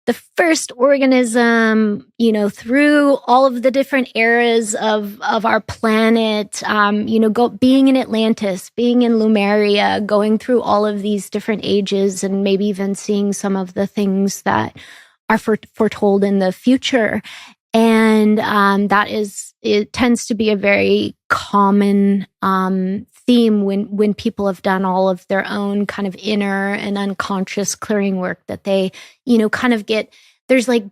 the first organism, through all of the different eras of our planet, being in Atlantis, being in Lemuria, going through all of these different ages, and maybe even seeing some of the things that are foretold in the future. And it tends to be a very common theme when people have done all of their own kind of inner and unconscious clearing work, that they, kind of get, there's like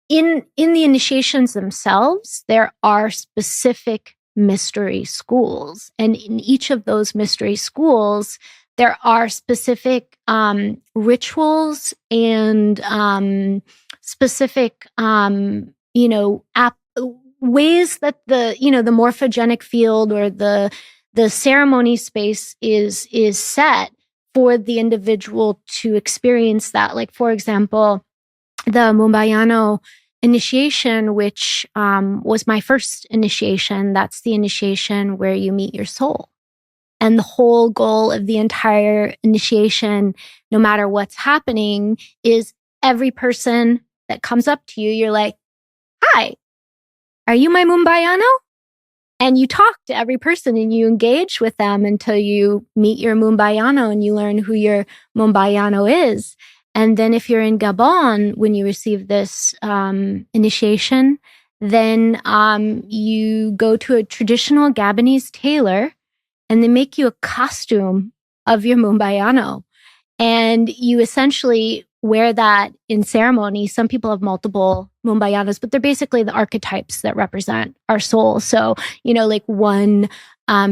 in the initiations themselves, there are specific mystery schools. And in each of those mystery schools, there are specific rituals and specific, ways that the morphogenic field or the ceremony space is set for the individual to experience that. Like, for example, the Mumbayano initiation, which was my first initiation, that's the initiation where you meet your soul. And the whole goal of the entire initiation, no matter what's happening, is every person that comes up to you, you're like, "Hi, are you my Mumbayano?" And you talk to every person and you engage with them until you meet your Mumbayano and you learn who your Mumbayano is. And then if you're in Gabon, when you receive this initiation, then you go to a traditional Gabonese tailor and they make you a costume of your Mumbayano. And you essentially wear that in ceremony. Some people have multiple Mumbayanos, but they're basically the archetypes that represent our soul. So, like one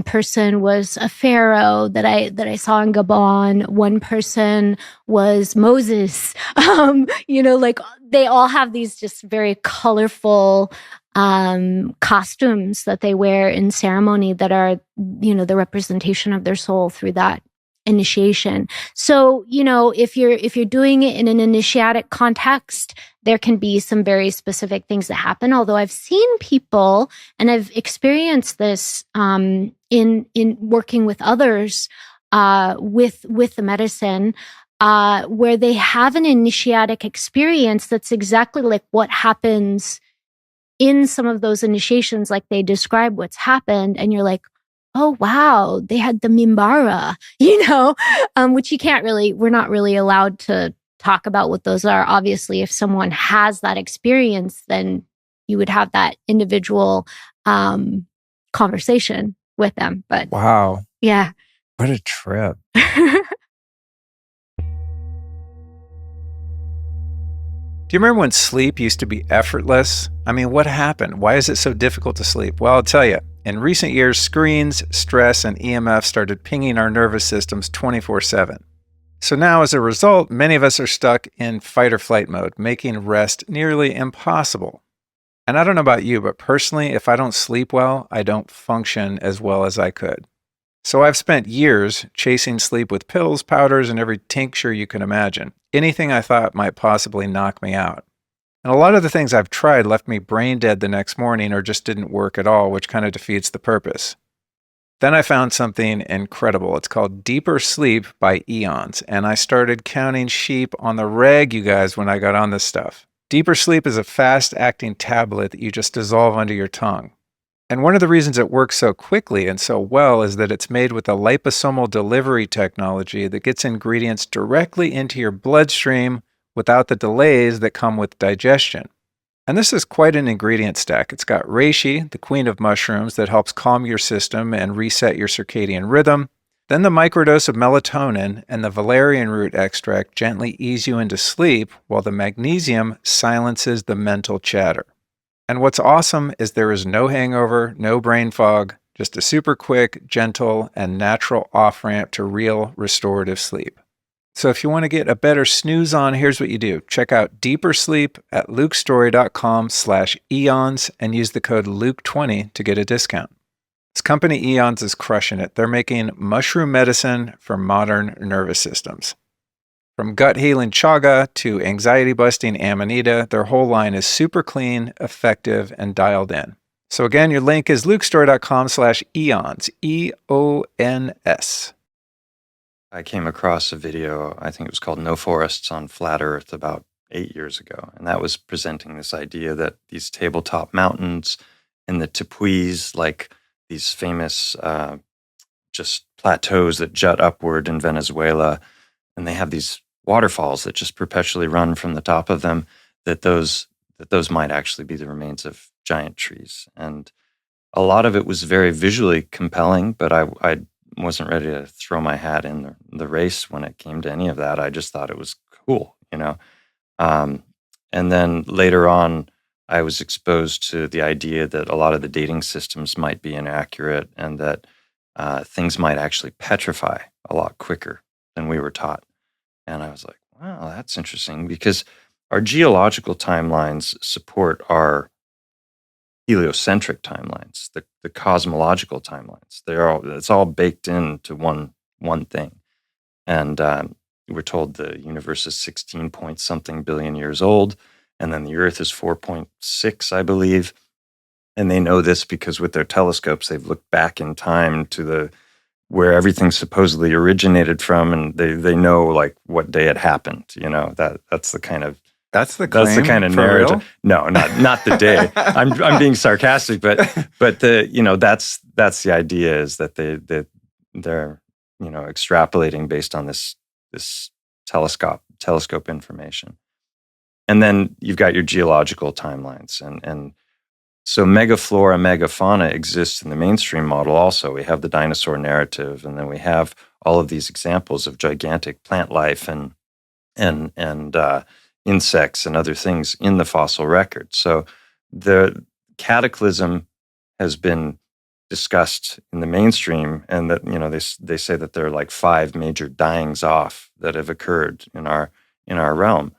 person was a pharaoh that I saw in Gabon. One person was Moses. Like they all have these just very colorful costumes that they wear in ceremony that are, the representation of their soul through that initiation. So, if you're doing it in an initiatic context, there can be some very specific things that happen. Although I've seen people, and I've experienced this in working with others with the medicine, where they have an initiatic experience that's exactly like what happens in some of those initiations. Like they describe what's happened, and you're like, "Oh, wow, they had the Mimbara," which we're not really allowed to talk about what those are. Obviously, if someone has that experience, then you would have that individual conversation with them. But wow. Yeah. What a trip. Do you remember when sleep used to be effortless? I mean, what happened? Why is it so difficult to sleep? Well, I'll tell you. In recent years, screens, stress, and EMF started pinging our nervous systems 24/7. So now, as a result, many of us are stuck in fight or flight mode, making rest nearly impossible. And I don't know about you, but personally, if I don't sleep well, I don't function as well as I could. So I've spent years chasing sleep with pills, powders, and every tincture you can imagine. Anything I thought might possibly knock me out. And a lot of the things I've tried left me brain dead the next morning or just didn't work at all, which kind of defeats the purpose. Then I found something incredible. It's called Deeper Sleep by Eons, and I started counting sheep on the reg, you guys, when I got on this stuff. Deeper Sleep is a fast-acting tablet that you just dissolve under your tongue. And one of the reasons it works so quickly and so well is that it's made with a liposomal delivery technology that gets ingredients directly into your bloodstream without the delays that come with digestion. And this is quite an ingredient stack. It's got reishi, the queen of mushrooms, that helps calm your system and reset your circadian rhythm. Then the microdose of melatonin and the valerian root extract gently ease you into sleep, while the magnesium silences the mental chatter. And what's awesome is there is no hangover, no brain fog, just a super quick, gentle, and natural off-ramp to real restorative sleep. So if you want to get a better snooze on, here's what you do. Check out Deeper Sleep at lukestorey.com/eons and use the code Luke20 to get a discount. This company Eons is crushing it. They're making mushroom medicine for modern nervous systems. From gut-healing chaga to anxiety-busting amanita, their whole line is super clean, effective, and dialed in. So again, your link is lukestorey.com/eons, EONS. I came across a video, I think it was called No Forests on Flat Earth, about 8 years ago. And that was presenting this idea that these tabletop mountains in the Tepuis, like these famous just plateaus that jut upward in Venezuela, and they have these waterfalls that just perpetually run from the top of them, that those might actually be the remains of giant trees. And a lot of it was very visually compelling, but I wasn't ready to throw my hat in the race when it came to any of that. I just thought it was cool, you know. And then later on, I was exposed to the idea that a lot of the dating systems might be inaccurate and that things might actually petrify a lot quicker than we were taught. And I was like, wow, that's interesting, because our geological timelines support our heliocentric timelines, the cosmological timelines. It's all baked into one thing. And we're told the universe is 16 point something billion years old, and then the Earth is 4.6, I believe. And they know this because with their telescopes, they've looked back in time to where everything supposedly originated from, and they know like what day it happened. You know, that's the kind of narrative. Real? No, not the day. I'm being sarcastic, but that's the idea, is that they're extrapolating based on this telescope information. And then you've got your geological timelines, and so megaflora, megafauna exists in the mainstream model also. We have the dinosaur narrative, and then we have all of these examples of gigantic plant life and insects and other things in the fossil record. So the cataclysm has been discussed in the mainstream, and that they say that there are like 5 major dyings off that have occurred in our realm.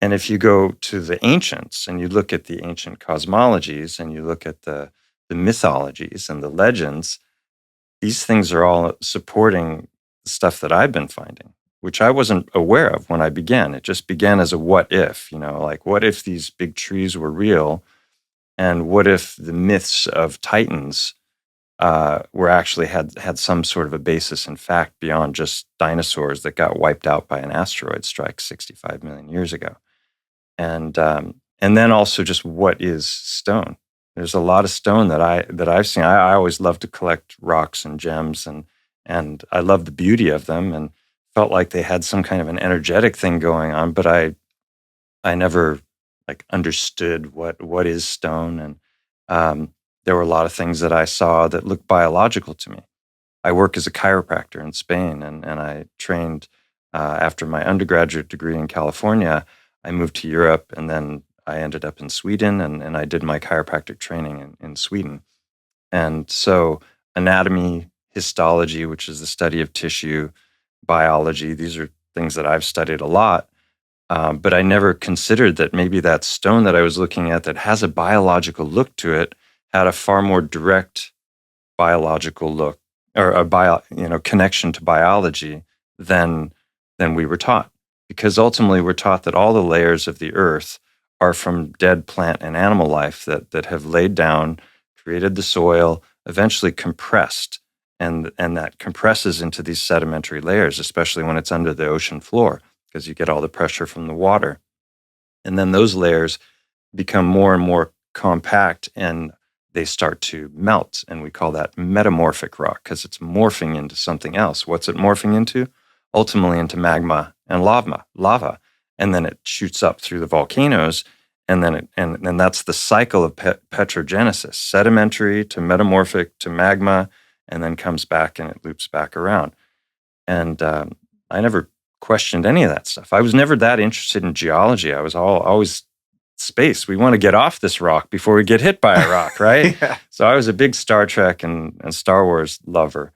And if you go to the ancients and you look at the ancient cosmologies and you look at the mythologies and the legends, these things are all supporting the stuff that I've been finding, which I wasn't aware of when I began. It just began as a what if, like what if these big trees were real, and what if the myths of titans were actually had some sort of a basis in fact beyond just dinosaurs that got wiped out by an asteroid strike 65 million years ago. And then also just what is stone? There's a lot of stone that I've seen. I always love to collect rocks and gems, and I love the beauty of them, and felt like they had some kind of an energetic thing going on, but I never like understood what is stone. And there were a lot of things that I saw that looked biological to me. I work as a chiropractor in Spain, and I trained after my undergraduate degree in California. I moved to Europe, and then I ended up in Sweden, and I did my chiropractic training in Sweden. And so anatomy, histology, which is the study of tissue, biology, these are things that I've studied a lot. But I never considered that maybe that stone that I was looking at that has a biological look to it had a far more direct biological look, or a connection to biology than we were taught. Because ultimately we're taught that all the layers of the earth are from dead plant and animal life that have laid down, created the soil, eventually compressed, and that compresses into these sedimentary layers, especially when it's under the ocean floor, because you get all the pressure from the water. And then those layers become more and more compact, and they start to melt. And we call that metamorphic rock because it's morphing into something else. What's it morphing into? Ultimately into magma and lava. And then it shoots up through the volcanoes. And then and that's the cycle of petrogenesis, sedimentary to metamorphic to magma, and then comes back and it loops back around. And I never questioned any of that stuff. I was never that interested in geology. I was always space. We want to get off this rock before we get hit by a rock, right? Yeah. So I was a big Star Trek and Star Wars lover.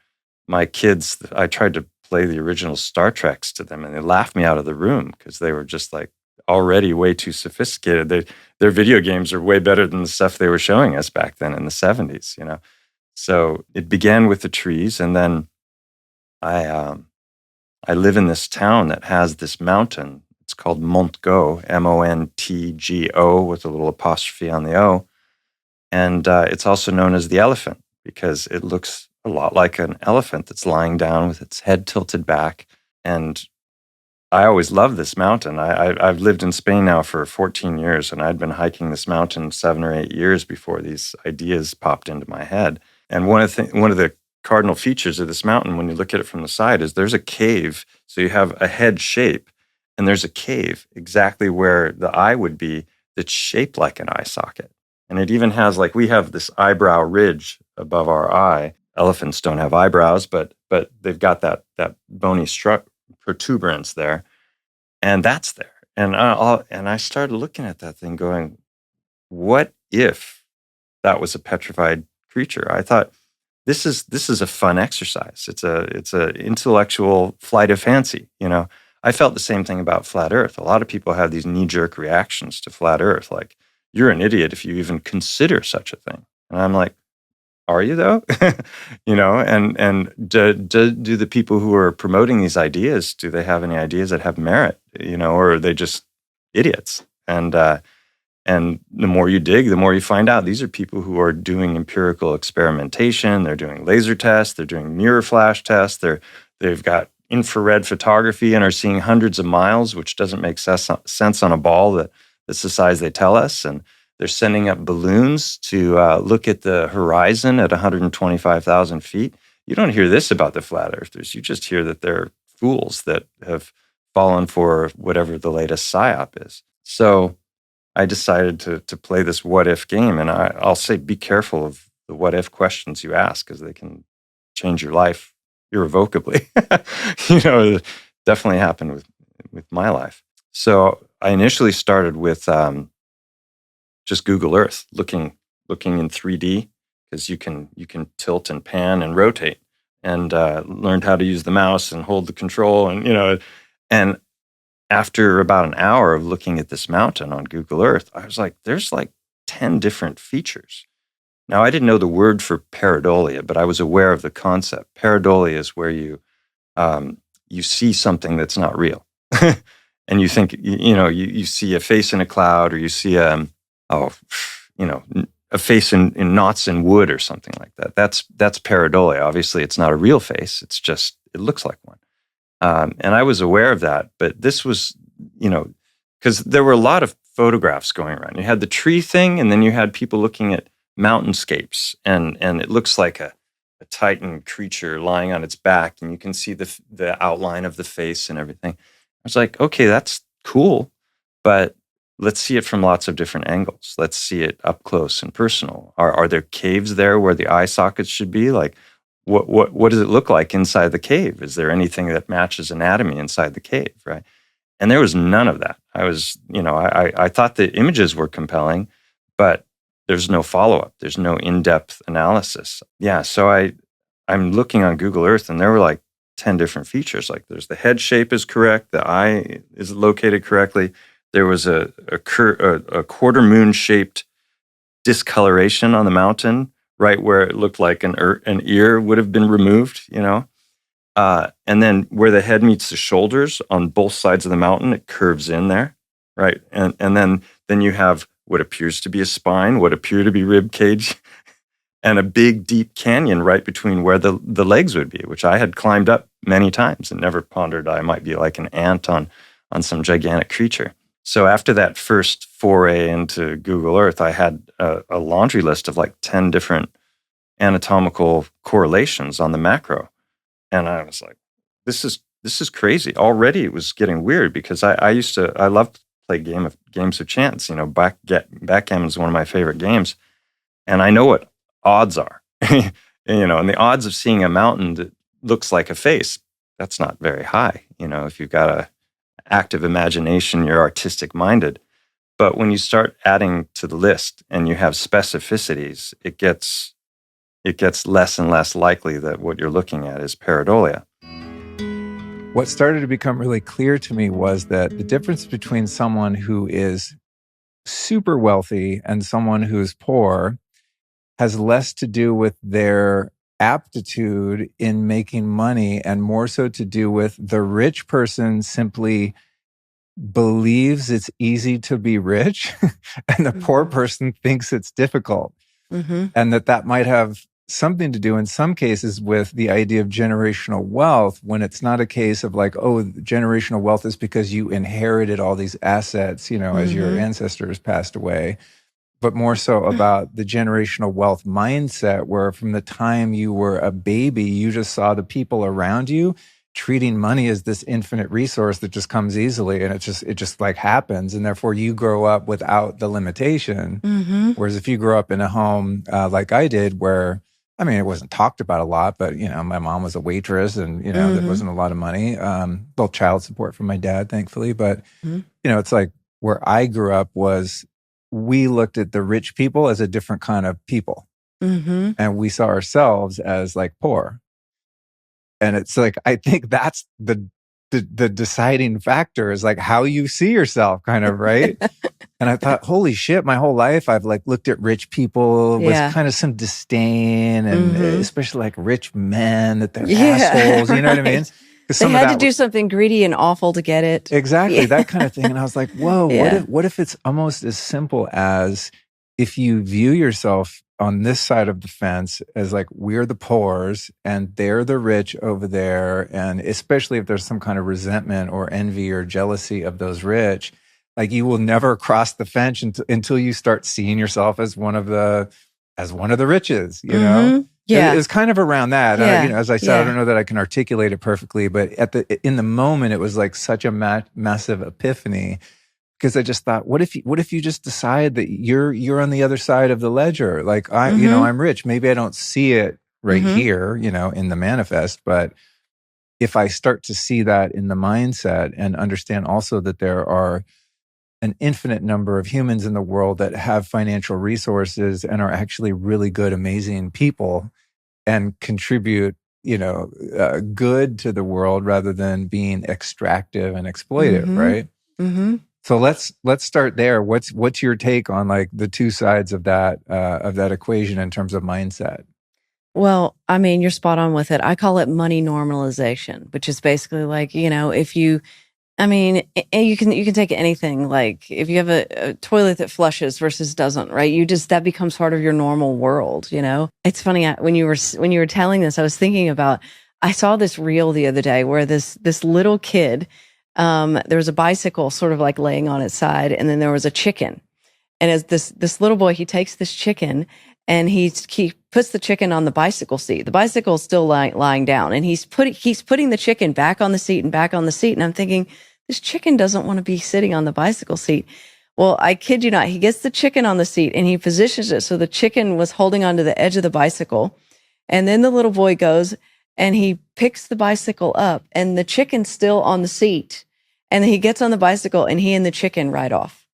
My kids, I tried to play the original Star Treks to them, and they laughed me out of the room because they were just like already way too sophisticated. Their video games are way better than the stuff they were showing us back then in the 70s, you know? So it began with the trees, and then I live in this town that has this mountain. It's called Montgo, Montgo, with a little apostrophe on the O. And it's also known as the elephant because it looks a lot like an elephant that's lying down with its head tilted back. And I always loved this mountain. I've lived in Spain now for 14 years, and I'd been hiking this mountain 7 or 8 years before these ideas popped into my head. And one of the cardinal features of this mountain, when you look at it from the side, is there's a cave. So you have a head shape, and there's a cave exactly where the eye would be that's shaped like an eye socket. And it even has, like, we have this eyebrow ridge above our eye. Elephants don't have eyebrows, but they've got that bony protuberance there, and that's there. And I started looking at that thing going, what if that was a petrified creature? I thought, this is a fun exercise. It's a intellectual flight of fancy, you know. I felt the same thing about flat Earth. A lot of people have these knee-jerk reactions to flat Earth, like, you're an idiot if you even consider such a thing. And I'm like, are you though? You know, and do the people who are promoting these ideas, do they have any ideas that have merit, you know, or are they just idiots? And the more you dig, the more you find out these are people who are doing empirical experimentation. They're doing laser tests. They're doing mirror flash tests. They've got infrared photography and are seeing hundreds of miles, which doesn't make sense on a ball that's the size they tell us. And they're sending up balloons to look at the horizon at 125,000 feet. You don't hear this about the flat earthers. You just hear that they're fools that have fallen for whatever the latest psyop is. So I decided to play this what-if game. And I'll say, be careful of the what-if questions you ask, because they can change your life irrevocably. You know, it definitely happened with my life. So I initially started with just Google Earth, looking in 3D, because you can tilt and pan and rotate, and learned how to use the mouse and hold the control, and you know. And after about an hour of looking at this mountain on Google Earth, I was like, there's like 10 different features. Now, I didn't know the word for pareidolia, but I was aware of the concept. Pareidolia is where you see something that's not real, and you think, you know, you see a face in a cloud, or you see a face in knots in wood or something like that. That's pareidolia. Obviously, it's not a real face. It's just, it looks like one. And I was aware of that, but this was, you know, because there were a lot of photographs going around. You had the tree thing, and then you had people looking at mountainscapes, and it looks like a titan creature lying on its back, and you can see the outline of the face and everything. I was like, okay, that's cool, but let's see it from lots of different angles. Let's see it up close and personal. Are there caves there where the eye sockets should be? Like, what does it look like inside the cave? Is there anything that matches anatomy inside the cave, right? And there was none of that. I was, you know, I thought the images were compelling, but there's no follow-up. There's no in-depth analysis. Yeah, so I'm looking on Google Earth, and there were like 10 different features. Like, there's the head shape is correct, the eye is located correctly. There was a quarter moon shaped discoloration on the mountain, right where it looked like an ear would have been removed, you know. And then where the head meets the shoulders on both sides of the mountain, it curves in there, right? And then you have what appears to be a spine, what appear to be rib cage, and a big deep canyon right between where the legs would be, which I had climbed up many times and never pondered I might be like an ant on some gigantic creature. So after that first foray into Google Earth, I had a laundry list of like 10 different anatomical correlations on the macro. And I was like, this is crazy. Already it was getting weird because I loved to play games of chance. Backgammon is one of my favorite games. And I know what odds are. And the odds of seeing a mountain that looks like a face, that's not very high. If you've got a active imagination, you're artistic minded. But when you start adding to the list and you have specificities, it gets less and less likely that what you're looking at is pareidolia. What started to become really clear to me was that the difference between someone who is super wealthy and someone who's poor has less to do with their aptitude in making money and more so to do with the rich person simply believes it's easy to be rich and the poor person thinks it's difficult. Mm-hmm. And that might have something to do in some cases with the idea of generational wealth, when it's not a case of like, oh, generational wealth is because you inherited all these assets, as your ancestors passed away, but more so about the generational wealth mindset, where from the time you were a baby, you just saw the people around you treating money as this infinite resource that just comes easily, and it just like happens, and therefore you grow up without the limitation. Mm-hmm. Whereas if you grow up in a home like I did, where it wasn't talked about a lot, but my mom was a waitress, and there wasn't a lot of money, little child support from my dad, thankfully, but it's like where I grew up was, we looked at the rich people as a different kind of people, and we saw ourselves as like poor. And it's like, I think that's the deciding factor, is like how you see yourself, kind of, right? And I thought, holy shit, my whole life I've like looked at rich people with kind of some disdain, and especially like rich men, that they're assholes, you know what I mean? They had to do something greedy and awful to get it. Exactly, that kind of thing. And I was like, whoa, what if it's almost as simple as, if you view yourself on this side of the fence as like, we're the poors and they're the rich over there, and especially if there's some kind of resentment or envy or jealousy of those rich, like you will never cross the fence until you start seeing yourself as one of the riches, know? Yeah. It was kind of around that. Yeah. As I said, I don't know that I can articulate it perfectly, but in the moment, it was like such a massive epiphany, because I just thought, what if you just decide that you're on the other side of the ledger? Like I'm rich. Maybe I don't see it right here, in the manifest, but if I start to see that in the mindset, and understand also that there are an infinite number of humans in the world that have financial resources and are actually really good, amazing people, and contribute, good to the world rather than being extractive and exploitive, right? Mm-hmm. So let's start there. What's your take on like the two sides of that equation in terms of mindset? Well, you're spot on with it. I call it money normalization, which is basically like, if you, you can take anything, like if you have a toilet that flushes versus doesn't, right? That becomes part of your normal world, It's funny, when you were telling this, I was thinking about, I saw this reel the other day where this little kid, there was a bicycle sort of like laying on its side, and then there was a chicken. And as this little boy, he takes this chicken and he puts the chicken on the bicycle seat. The bicycle is still lying down, and he's putting the chicken back on the seat and back on the seat. And I'm thinking, this chicken doesn't want to be sitting on the bicycle seat. Well, I kid you not, he gets the chicken on the seat and he positions it so the chicken was holding onto the edge of the bicycle. And then the little boy goes and he picks the bicycle up, and the chicken's still on the seat. And then he gets on the bicycle and he and the chicken ride off.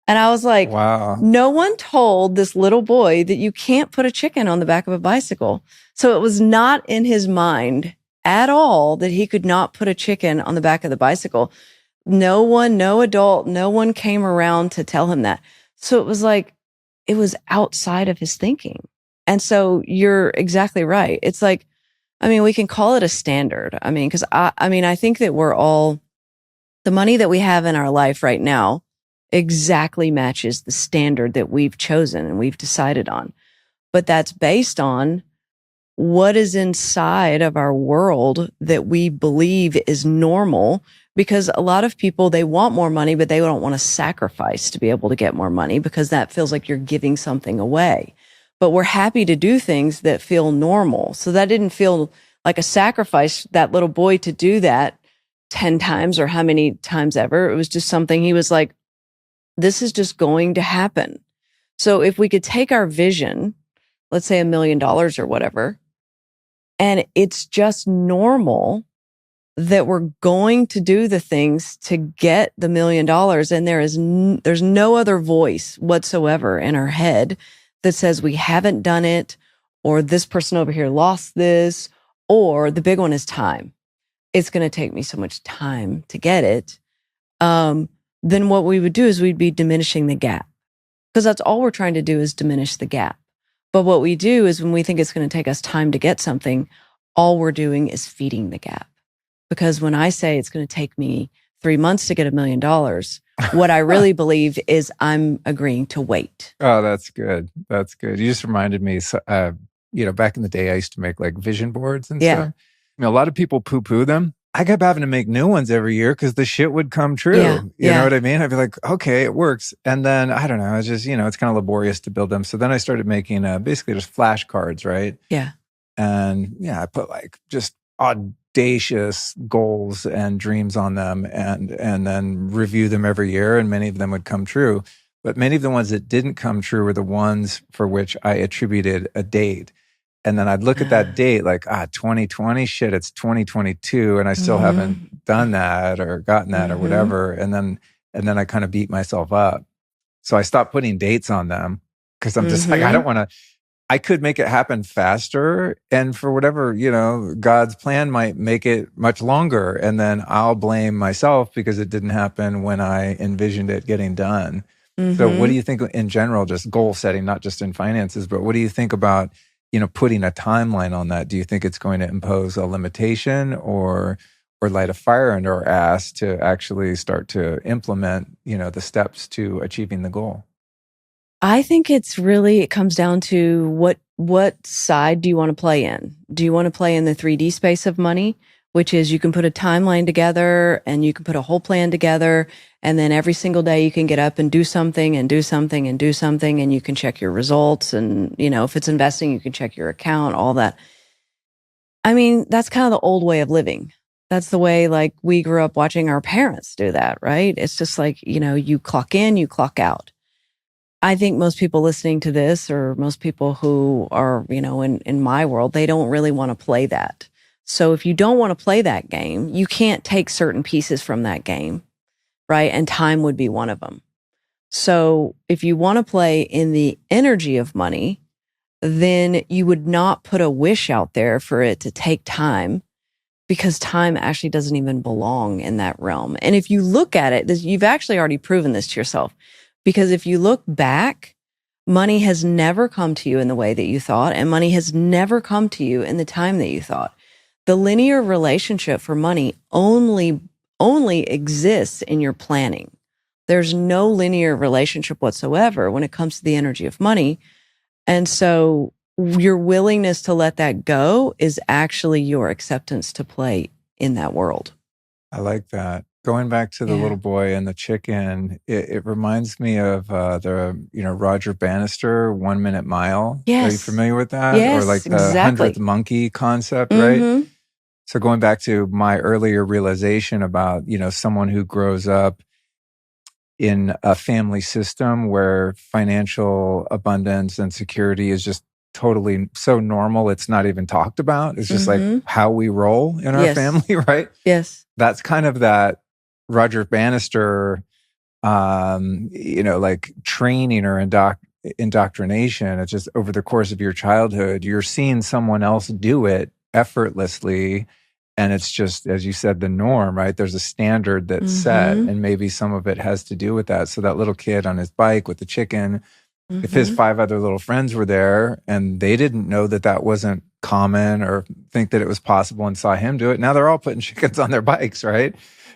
And I was like, wow, no one told this little boy that you can't put a chicken on the back of a bicycle. So it was not in his mind at all that he could not put a chicken on the back of the bicycle. No adult, no one came around to tell him that. So it was like, it was outside of his thinking. And so you're exactly right. It's like, we can call it a standard. Because I think that we're all, the money that we have in our life right now exactly matches the standard that we've chosen and we've decided on. But that's based on what is inside of our world that we believe is normal, because a lot of people, they want more money, but they don't want to sacrifice to be able to get more money because that feels like you're giving something away. But we're happy to do things that feel normal. So that didn't feel like a sacrifice, that little boy to do that 10 times or how many times ever. It was just something he was like, this is just going to happen. So if we could take our vision, let's say $1 million or whatever, and it's just normal that we're going to do the things to get the $1 million, and there's no other voice whatsoever in our head that says we haven't done it, or this person over here lost this, or the big one is time. It's going to take me so much time to get it. Then what we would do is we'd be diminishing the gap, because that's all we're trying to do is diminish the gap. But what we do is when we think it's going to take us time to get something, all we're doing is feeding the gap. Because when I say it's going to take me 3 months to get $1 million, what I really believe is I'm agreeing to wait. Oh, that's good. That's good. You just reminded me, back in the day, I used to make like vision boards and stuff. A lot of people poo-poo them. I kept having to make new ones every year because the shit would come true. You know what I mean? I'd be like, okay, it works. And then, I don't know, it's just, it's kind of laborious to build them. So then I started making basically just flashcards, right? Yeah. And I put like just audacious goals and dreams on them and then review them every year. And many of them would come true. But many of the ones that didn't come true were the ones for which I attributed a date. And then I'd look at that date like, 2020, shit, it's 2022. And I still haven't done that or gotten that or whatever. And then I kind of beat myself up. So I stopped putting dates on them because I'm just like, I don't want to, I could make it happen faster. And for whatever, God's plan might make it much longer. And then I'll blame myself because it didn't happen when I envisioned it getting done. So what do you think in general, just goal setting, not just in finances, but what do you think about, putting a timeline on that? Do you think it's going to impose a limitation or light a fire under our ass to actually start to implement, the steps to achieving the goal? I think it comes down to what side do you want to play in? Do you want to play in the 3D space of money, which is you can put a timeline together and you can put a whole plan together, and then every single day you can get up and do something and do something and do something, and you can check your results, and if it's investing, you can check your account, all that. I mean, that's kind of the old way of living. That's the way like we grew up watching our parents do that, right? It's just like, you clock in, you clock out. I think most people listening to this, or most people who are, in my world, they don't really want to play that. So if you don't want to play that game, you can't take certain pieces from that game, right? And time would be one of them. So if you want to play in the energy of money, then you would not put a wish out there for it to take time, because time actually doesn't even belong in that realm. And if you look at it, you've actually already proven this to yourself. Because if you look back, money has never come to you in the way that you thought, and money has never come to you in the time that you thought. The linear relationship for money only exists in your planning. There's no linear relationship whatsoever when it comes to the energy of money. And so your willingness to let that go is actually your acceptance to play in that world. I like that. Going back to the little boy and the chicken, it reminds me of the Roger Bannister 1 Minute Mile. Yes. Are you familiar with that? Yes, or like the exactly. 100th monkey concept, right? So going back to my earlier realization about, someone who grows up in a family system where financial abundance and security is just totally so normal, it's not even talked about. It's just like how we roll in our family, right? Yes. That's kind of that Roger Bannister, like training or indoctrination. It's just over the course of your childhood, you're seeing someone else do it effortlessly. And it's just, as you said, the norm, right? There's a standard that's set, and maybe some of it has to do with that. So that little kid on his bike with the chicken, if his 5 other little friends were there and they didn't know that wasn't common or think that it was possible and saw him do it, now they're all putting chickens on their bikes, right?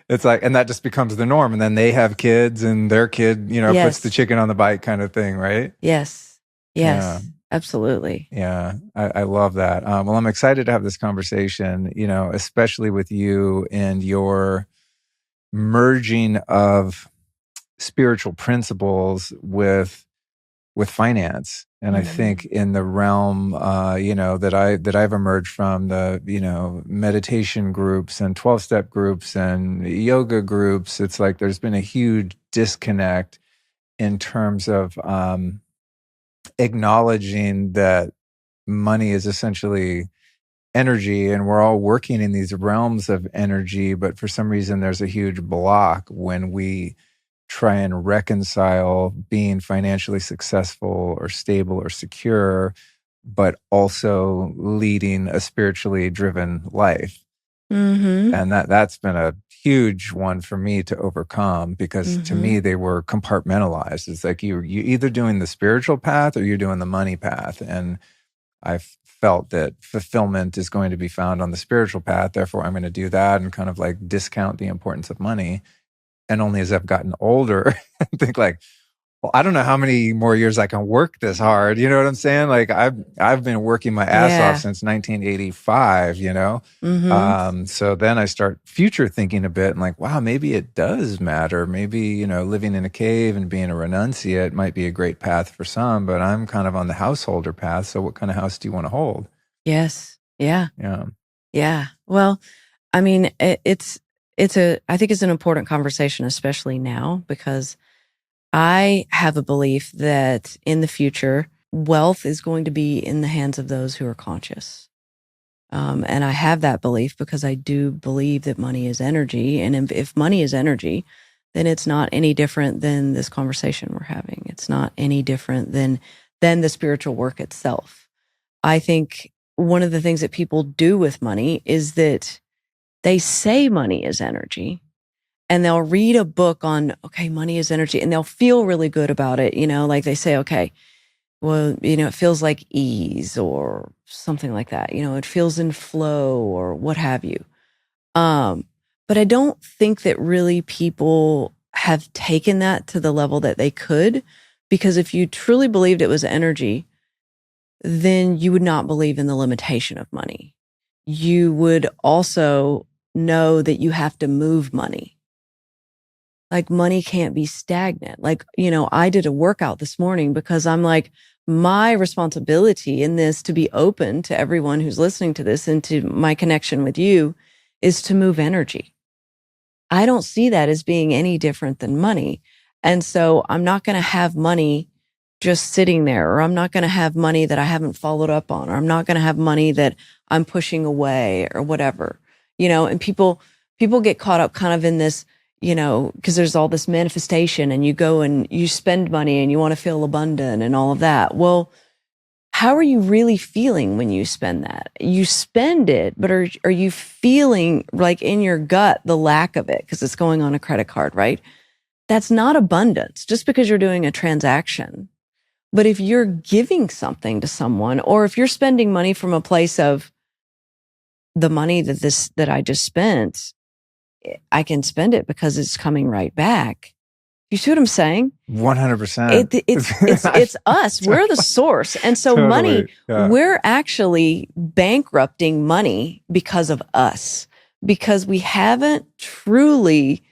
It's like, and that just becomes the norm. And then they have kids and their kid, puts the chicken on the bike kind of thing, right? Yes. Yeah. Absolutely. Yeah, I love that. Well, I'm excited to have this conversation, especially with you and your merging of spiritual principles with finance. And I think in the realm, that I've emerged from, the, meditation groups and 12-step groups and yoga groups, it's like there's been a huge disconnect in terms of acknowledging that money is essentially energy, and we're all working in these realms of energy, but for some reason there's a huge block when we try and reconcile being financially successful or stable or secure, but also leading a spiritually driven life. And that's been a huge one for me to overcome, because to me they were compartmentalized. It's like you're either doing the spiritual path or you're doing the money path. And I felt that fulfillment is going to be found on the spiritual path. Therefore, I'm going to do that and kind of like discount the importance of money. And only as I've gotten older, I think like, well, I don't know how many more years I can work this hard. You know what I'm saying? Like I've been working my ass off since 1985, So then I start future thinking a bit and like, wow, maybe it does matter. Maybe, living in a cave and being a renunciate might be a great path for some, but I'm kind of on the householder path. So what kind of house do you want to hold? Yes. Yeah. Yeah. Yeah. Well, I mean, I think it's an important conversation, especially now, because I have a belief that in the future, wealth is going to be in the hands of those who are conscious. And I have that belief because I do believe that money is energy. And if money is energy, then it's not any different than this conversation we're having. It's not any different than the spiritual work itself. I think one of the things that people do with money is that they say money is energy. And they'll read a book on, okay, money is energy, and they'll feel really good about it. Like they say, okay, well, it feels like ease or something like that. It feels in flow or what have you. But I don't think that really people have taken that to the level that they could, because if you truly believed it was energy, then you would not believe in the limitation of money. You would also know that you have to move money. Like money can't be stagnant. Like, I did a workout this morning because I'm like, my responsibility in this to be open to everyone who's listening to this and to my connection with you is to move energy. I don't see that as being any different than money. And so I'm not going to have money just sitting there, or I'm not going to have money that I haven't followed up on, or I'm not going to have money that I'm pushing away or whatever, and people get caught up kind of in this, because there's all this manifestation, and you go and you spend money and you want to feel abundant and all of that. Well, how are you really feeling when you spend that? You spend it, but are you feeling like in your gut the lack of it because it's going on a credit card, right? That's not abundance just because you're doing a transaction. But if you're giving something to someone, or if you're spending money from a place of the money that I just spent, I can spend it because it's coming right back. You see what I'm saying? 100%. It's us. We're the source. And so Totally, money, yeah. We're actually bankrupting money because of us, because we haven't truly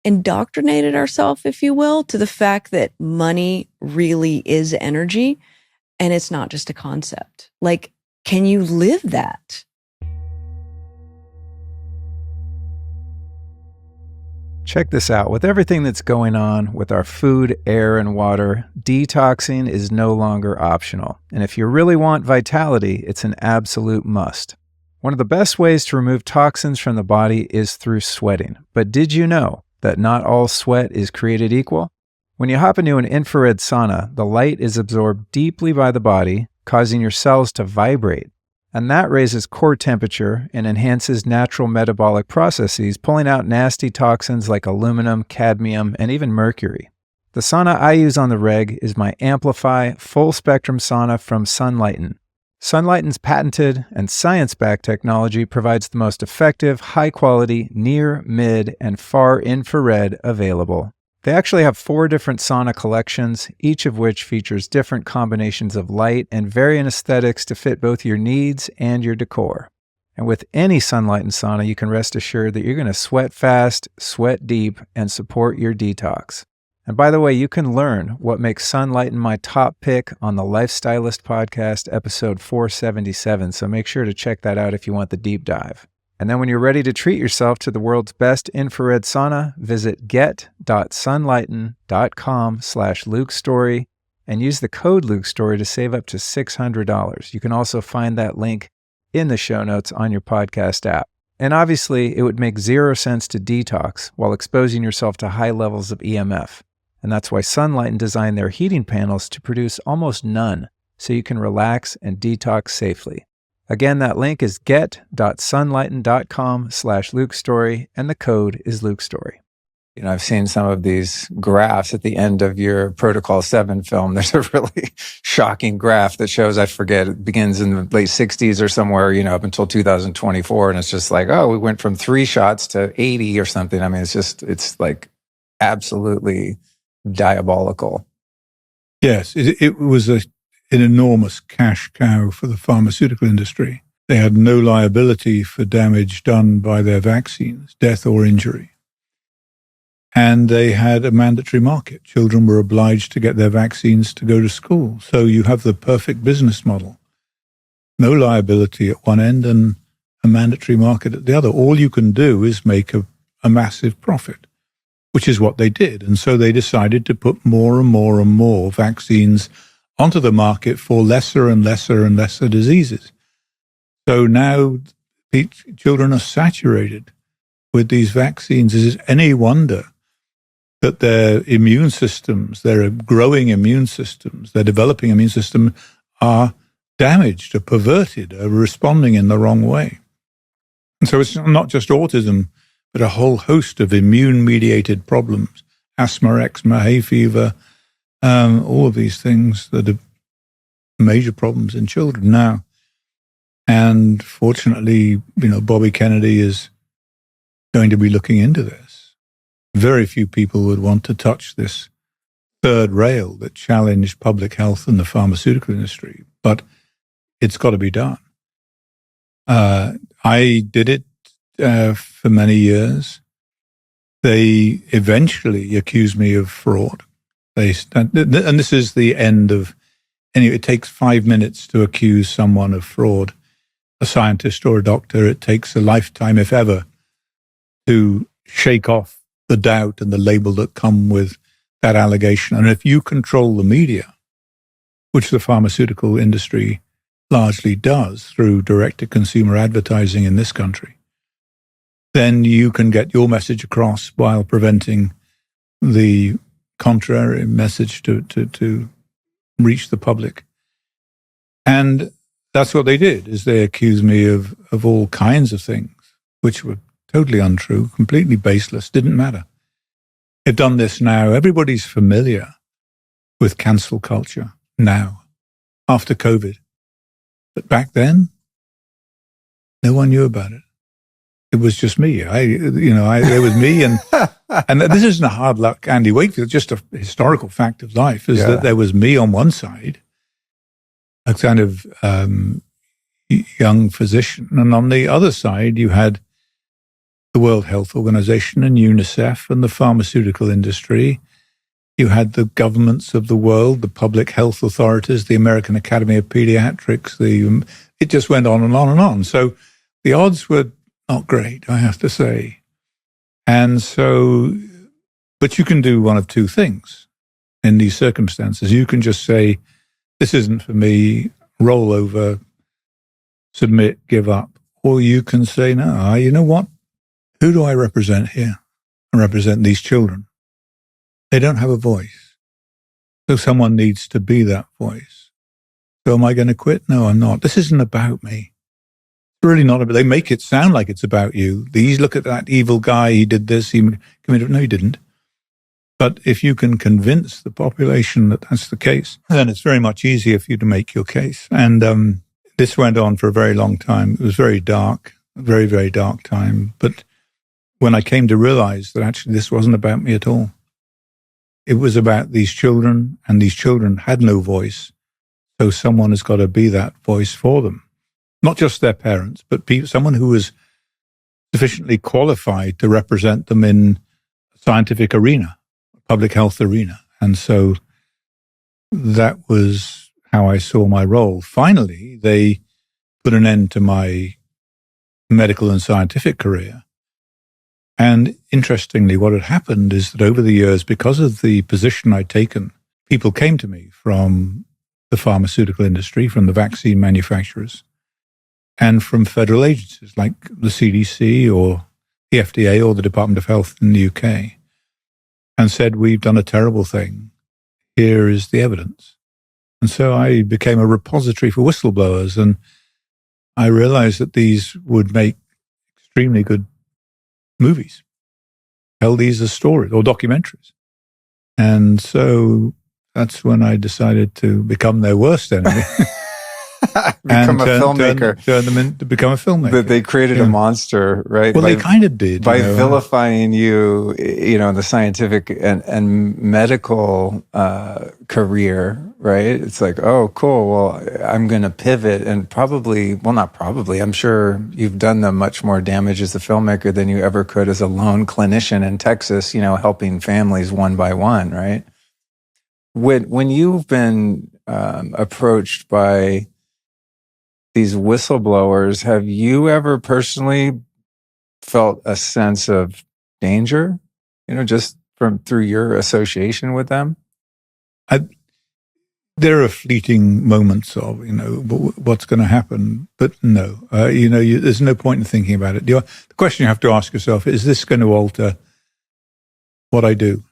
indoctrinated ourselves, if you will, to the fact that money really is energy and it's not just a concept. Like, can you live that? Check this out. With everything that's going on with our food, air, and water, detoxing is no longer optional. And if you really want vitality, it's an absolute must. One of the best ways to remove toxins from the body is through sweating. But did you know that not all sweat is created equal? When you hop into an infrared sauna, the light is absorbed deeply by the body, causing your cells to vibrate. And that raises core temperature and enhances natural metabolic processes, pulling out nasty toxins like aluminum, cadmium, and even mercury. The sauna I use on the reg is my Amplify full spectrum sauna from Sunlighten. Sunlighten's patented and science-backed technology provides the most effective, high-quality, near, mid, and far infrared available. They actually have 4 different sauna collections, each of which features different combinations of light and varying aesthetics to fit both your needs and your decor. And with any sunlight and sauna, you can rest assured that you're going to sweat fast, sweat deep, and support your detox. And by the way, you can learn what makes Sunlighten my top pick on the Life Stylist Podcast, episode 477. So make sure to check that out if you want the deep dive. And then when you're ready to treat yourself to the world's best infrared sauna, visit get.sunlighten.com/Luke Storey and use the code Luke Storey to save up to $600. You can also find that link in the show notes on your podcast app. And obviously, it would make zero sense to detox while exposing yourself to high levels of EMF. And that's why Sunlighten designed their heating panels to produce almost none, so you can relax and detox safely. Again, that link is get.sunlighten.com/Luke Storey, and the code is Luke Storey. You know, I've seen some of these graphs at the end of your Protocol 7 film. There's a really shocking graph that shows, I forget, it begins in the late 60s or somewhere, you know, up until 2024. And it's just like, oh, we went from 3 shots to 80 or something. I mean, it's like absolutely diabolical. Yes, it was an enormous cash cow for the pharmaceutical industry. They had no liability for damage done by their vaccines, death or injury. And they had a mandatory market. Children were obliged to get their vaccines to go to school. So you have the perfect business model. No liability at one end and a mandatory market at the other. All you can do is make a massive profit, which is what they did. And so they decided to put more and more and more vaccines onto the market for lesser and lesser and lesser diseases. So now children are saturated with these vaccines. Is it any wonder that their immune systems, their growing immune systems, their developing immune system are damaged or perverted, or responding in the wrong way? And so it's not just autism, but a whole host of immune-mediated problems, asthma, eczema, hay fever, all of these things that are major problems in children now. And fortunately, you know, Bobby Kennedy is going to be looking into this. Very few people would want to touch this third rail that challenged public health and the pharmaceutical industry, but it's got to be done. I did it for many years. They eventually accused me of fraud. And this is the end of, anyway, it takes 5 minutes to accuse someone of fraud, a scientist or a doctor. It takes a lifetime, if ever, to shake off the doubt and the label that come with that allegation. And if you control the media, which the pharmaceutical industry largely does through direct-to-consumer advertising in this country, then you can get your message across while preventing the contrary message to reach the public. And that's what they did, is they accused me of all kinds of things, which were totally untrue, completely baseless, didn't matter. They've done this now. Everybody's familiar with cancel culture now, after COVID. But back then, no one knew about it. It was just me. It was me. And this isn't a hard luck, Andy Wakefield, just a historical fact of life, is that there was me on one side, a kind of young physician. And on the other side, you had the World Health Organization and UNICEF and the pharmaceutical industry. You had the governments of the world, the public health authorities, the American Academy of Pediatrics. It just went on and on and on. So the odds were not great, I have to say. And so, but you can do one of two things in these circumstances. You can just say, this isn't for me, roll over, submit, give up. Or you can say, no, you know what? Who do I represent here? I represent these children. They don't have a voice. So someone needs to be that voice. So am I going to quit? No, I'm not. This isn't about me. It's really not about, they make it sound like it's about you. These, look at that evil guy, he did this, he committed, no, he didn't. But if you can convince the population that that's the case, then it's very much easier for you to make your case. And this went on for a very long time. It was very dark, a very, very dark time. But when I came to realize that actually this wasn't about me at all, it was about these children, and these children had no voice. So someone has got to be that voice for them. not just their parents, but someone who was sufficiently qualified to represent them in a scientific arena, a public health arena. And so that was how I saw my role. Finally, they put an end to my medical and scientific career. And interestingly, what had happened is that over the years, because of the position I'd taken, people came to me from the pharmaceutical industry, from the vaccine manufacturers, and from federal agencies like the CDC or the FDA or the Department of Health in the UK, and said, we've done a terrible thing. Here is the evidence. And so I became a repository for whistleblowers, and I realized that these would make extremely good movies. Tell these as stories or documentaries. And so that's when I decided to become their worst enemy. Become a filmmaker. Turn them into become a filmmaker. But they created a monster, right? Well, they kind of did. By vilifying you, in the scientific and medical career, right? It's like, oh, cool. Well, I'm going to pivot and I'm sure you've done them much more damage as a filmmaker than you ever could as a lone clinician in Texas, helping families one by one, right? When you've been approached by these whistleblowers, have you ever personally felt a sense of danger, just through your association with them? There are fleeting moments of, what's going to happen, but no, there's no point in thinking about it. The question you have to ask yourself, is this going to alter what I do?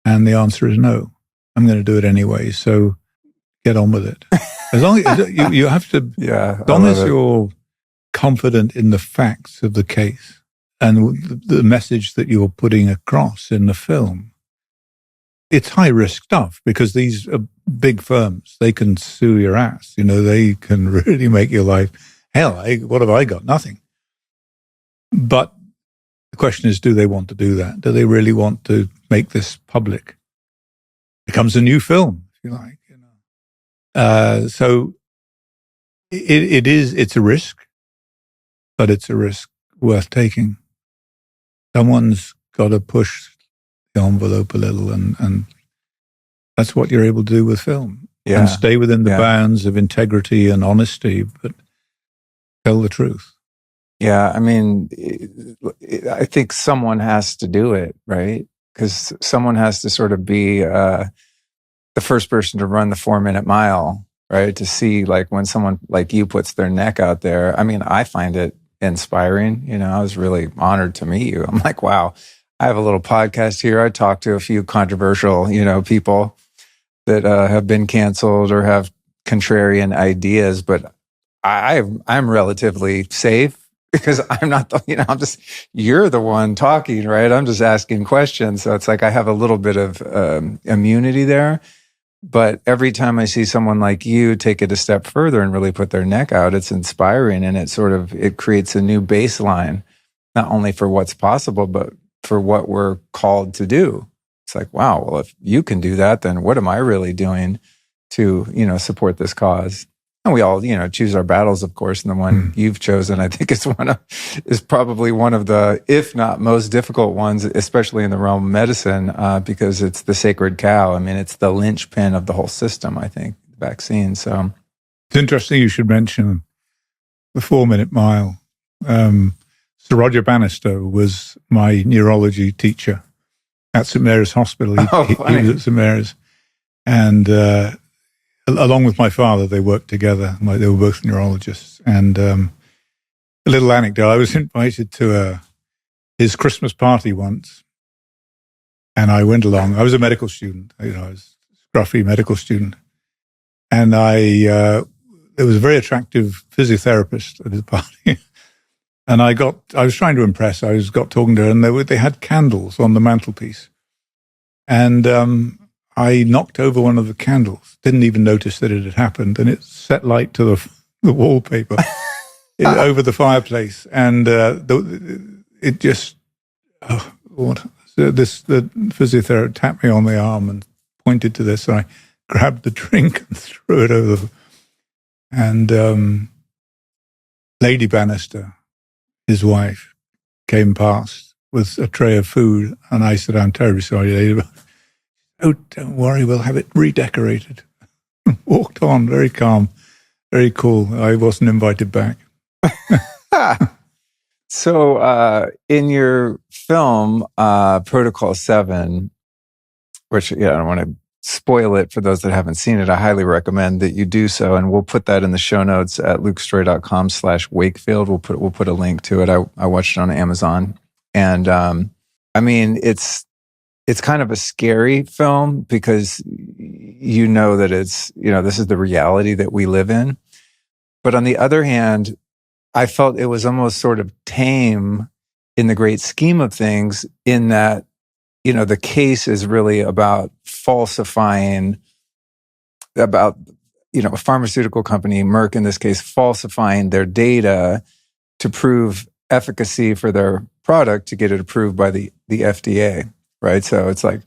And the answer is no. I'm going to do it anyway. So get on with it. As long as you have to, as long as you're confident in the facts of the case and the message that you're putting across in the film. It's high risk stuff because these are big firms. They can sue your ass. They can really make your life hell. What have I got? Nothing. But the question is, do they want to do that? Do they really want to make this public? It becomes a new film, if you like. So it's a risk, but it's a risk worth taking. Someone's got to push the envelope a little, and that's what you're able to do with film. Yeah. And stay within the bounds of integrity and honesty, but tell the truth. Yeah, I mean, I think someone has to do it, right? Because someone has to sort of be the first person to run the 4-minute mile, right? To see like when someone like you puts their neck out there. I mean, I find it inspiring. I was really honored to meet you. I'm like, wow, I have a little podcast here. I talk to a few controversial, people that have been canceled or have contrarian ideas, but I'm relatively safe because I'm not you're the one talking, right? I'm just asking questions. So it's like I have a little bit of immunity there. But every time I see someone like you take it a step further and really put their neck out, it's inspiring, and it creates a new baseline, not only for what's possible, but for what we're called to do. It's like, wow, well, if you can do that, then what am I really doing to, support this cause? And we all, choose our battles, of course, and the one you've chosen, I think is probably one of the, if not most difficult ones, especially in the realm of medicine, because it's the sacred cow. I mean, it's the linchpin of the whole system, I think, the vaccine. So it's interesting you should mention the 4-minute mile. Sir Roger Bannister was my neurology teacher at St. Mary's Hospital. He was at St. Mary's. And along with my father, they worked together. They were both neurologists. And a little anecdote, I was invited to his Christmas party once. And I went along. I was a medical student. I was a scruffy medical student. And there was a very attractive physiotherapist at his party. And I was trying to impress. I got talking to her, and they had candles on the mantelpiece. And I knocked over one of the candles, didn't even notice that it had happened, and it set light to the wallpaper over the fireplace. And it just, the physiotherapist tapped me on the arm and pointed to this, and I grabbed the drink and threw it over. And Lady Bannister, his wife, came past with a tray of food, and I said, "I'm terribly sorry, Lady." "Oh, don't worry, we'll have it redecorated." Walked on, very calm, very cool. I wasn't invited back. So in your film, Protocol 7, which I don't want to spoil it for those that haven't seen it, I highly recommend that you do so. And we'll put that in the show notes at lukestorey.com/Wakefield. We'll put a link to it. I watched it on Amazon. And I mean, it's kind of a scary film because you know that it's, this is the reality that we live in. But on the other hand, I felt it was almost sort of tame in the great scheme of things, in that, the case is really about falsifying, about, a pharmaceutical company, Merck in this case, falsifying their data to prove efficacy for their product to get it approved by the FDA, right? So it's like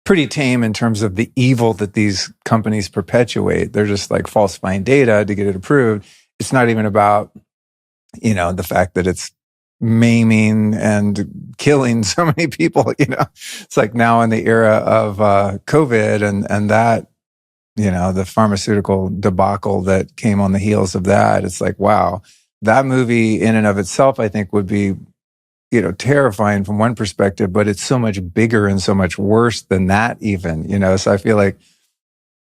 pretty tame in terms of the evil that these companies perpetuate. They're just like falsifying data to get it approved. It's not even about, the fact that it's maiming and killing so many people. It's like now in the era of COVID and that, the pharmaceutical debacle that came on the heels of that. It's like, wow, that movie in and of itself, I think, would be, terrifying from one perspective, but it's so much bigger and so much worse than that even, So I feel like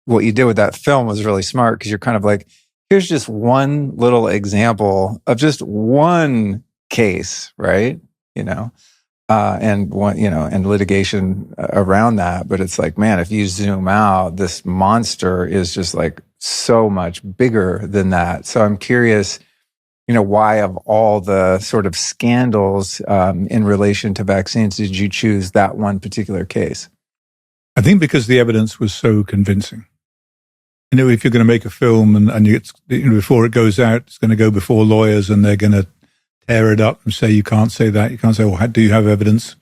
what you did with that film was really smart, because you're kind of like, here's just one little example of just one case, right? And one, and litigation around that. But it's like, man, if you zoom out, this monster is just like so much bigger than that. So I'm curious, why of all the sort of scandals in relation to vaccines did you choose that one particular case? I think because the evidence was so convincing. If you're going to make a film and it's, before it goes out, it's going to go before lawyers and they're going to tear it up and say, you can't say that. You can't say, well, do you have evidence,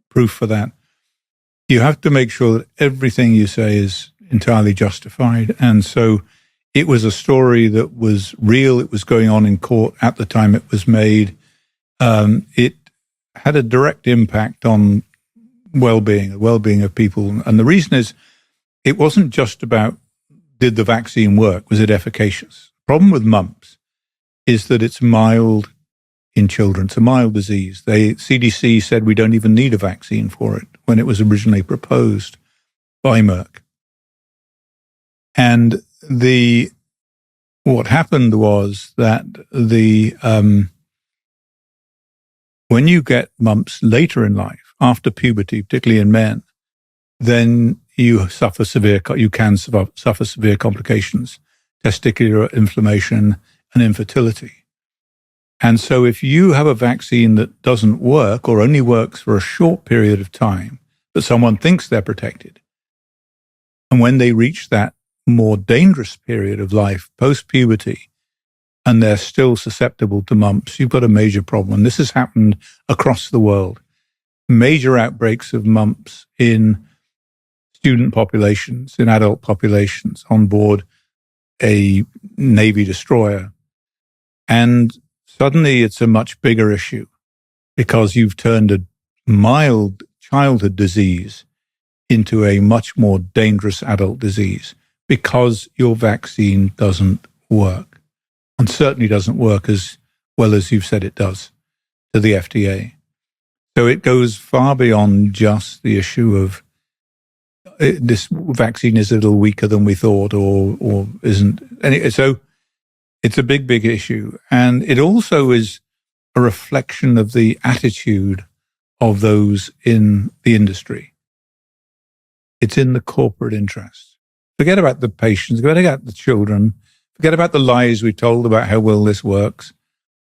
proof for that? You have to make sure that everything you say is entirely justified. And so it was a story that was real. It was going on in court at the time it was made. It had a direct impact on well-being of people. And the reason is, it wasn't just about, did the vaccine work? Was it efficacious? The problem with mumps is that it's mild in children. It's a mild disease. CDC said we don't even need a vaccine for it when it was originally proposed by Merck. And what happened was that when you get mumps later in life, after puberty, particularly in men, then you can suffer severe complications, testicular inflammation and infertility. And so if you have a vaccine that doesn't work or only works for a short period of time, but someone thinks they're protected, and when they reach that more dangerous period of life, post-puberty, and they're still susceptible to mumps, you've got a major problem. And this has happened across the world. Major outbreaks of mumps in student populations, in adult populations on board a Navy destroyer. And suddenly it's a much bigger issue because you've turned a mild childhood disease into a much more dangerous adult disease because your vaccine doesn't work, and certainly doesn't work as well as you've said it does to the FDA. So it goes far beyond just the issue of this vaccine is a little weaker than we thought or isn't. And so it's a big, big issue. And it also is a reflection of the attitude of those in the industry. It's in the corporate interest. Forget about the patients, forget about the children, forget about the lies we told about how well this works.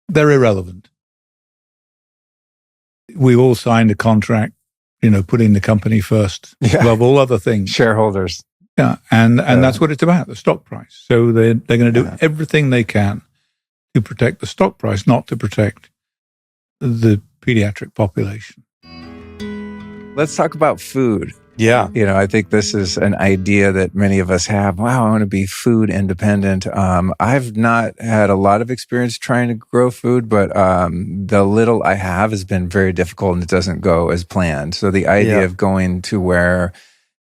They're irrelevant. We all signed a contract, putting the company first above all other things. Shareholders. Yeah, and that's what it's about, the stock price. So they're going to do everything they can to protect the stock price, not to protect the pediatric population. Let's talk about food. Yeah. You know, I think this is an idea that many of us have. Wow, I want to be food independent. I've not had a lot of experience trying to grow food, but the little I have has been very difficult and it doesn't go as planned. So the idea of going to where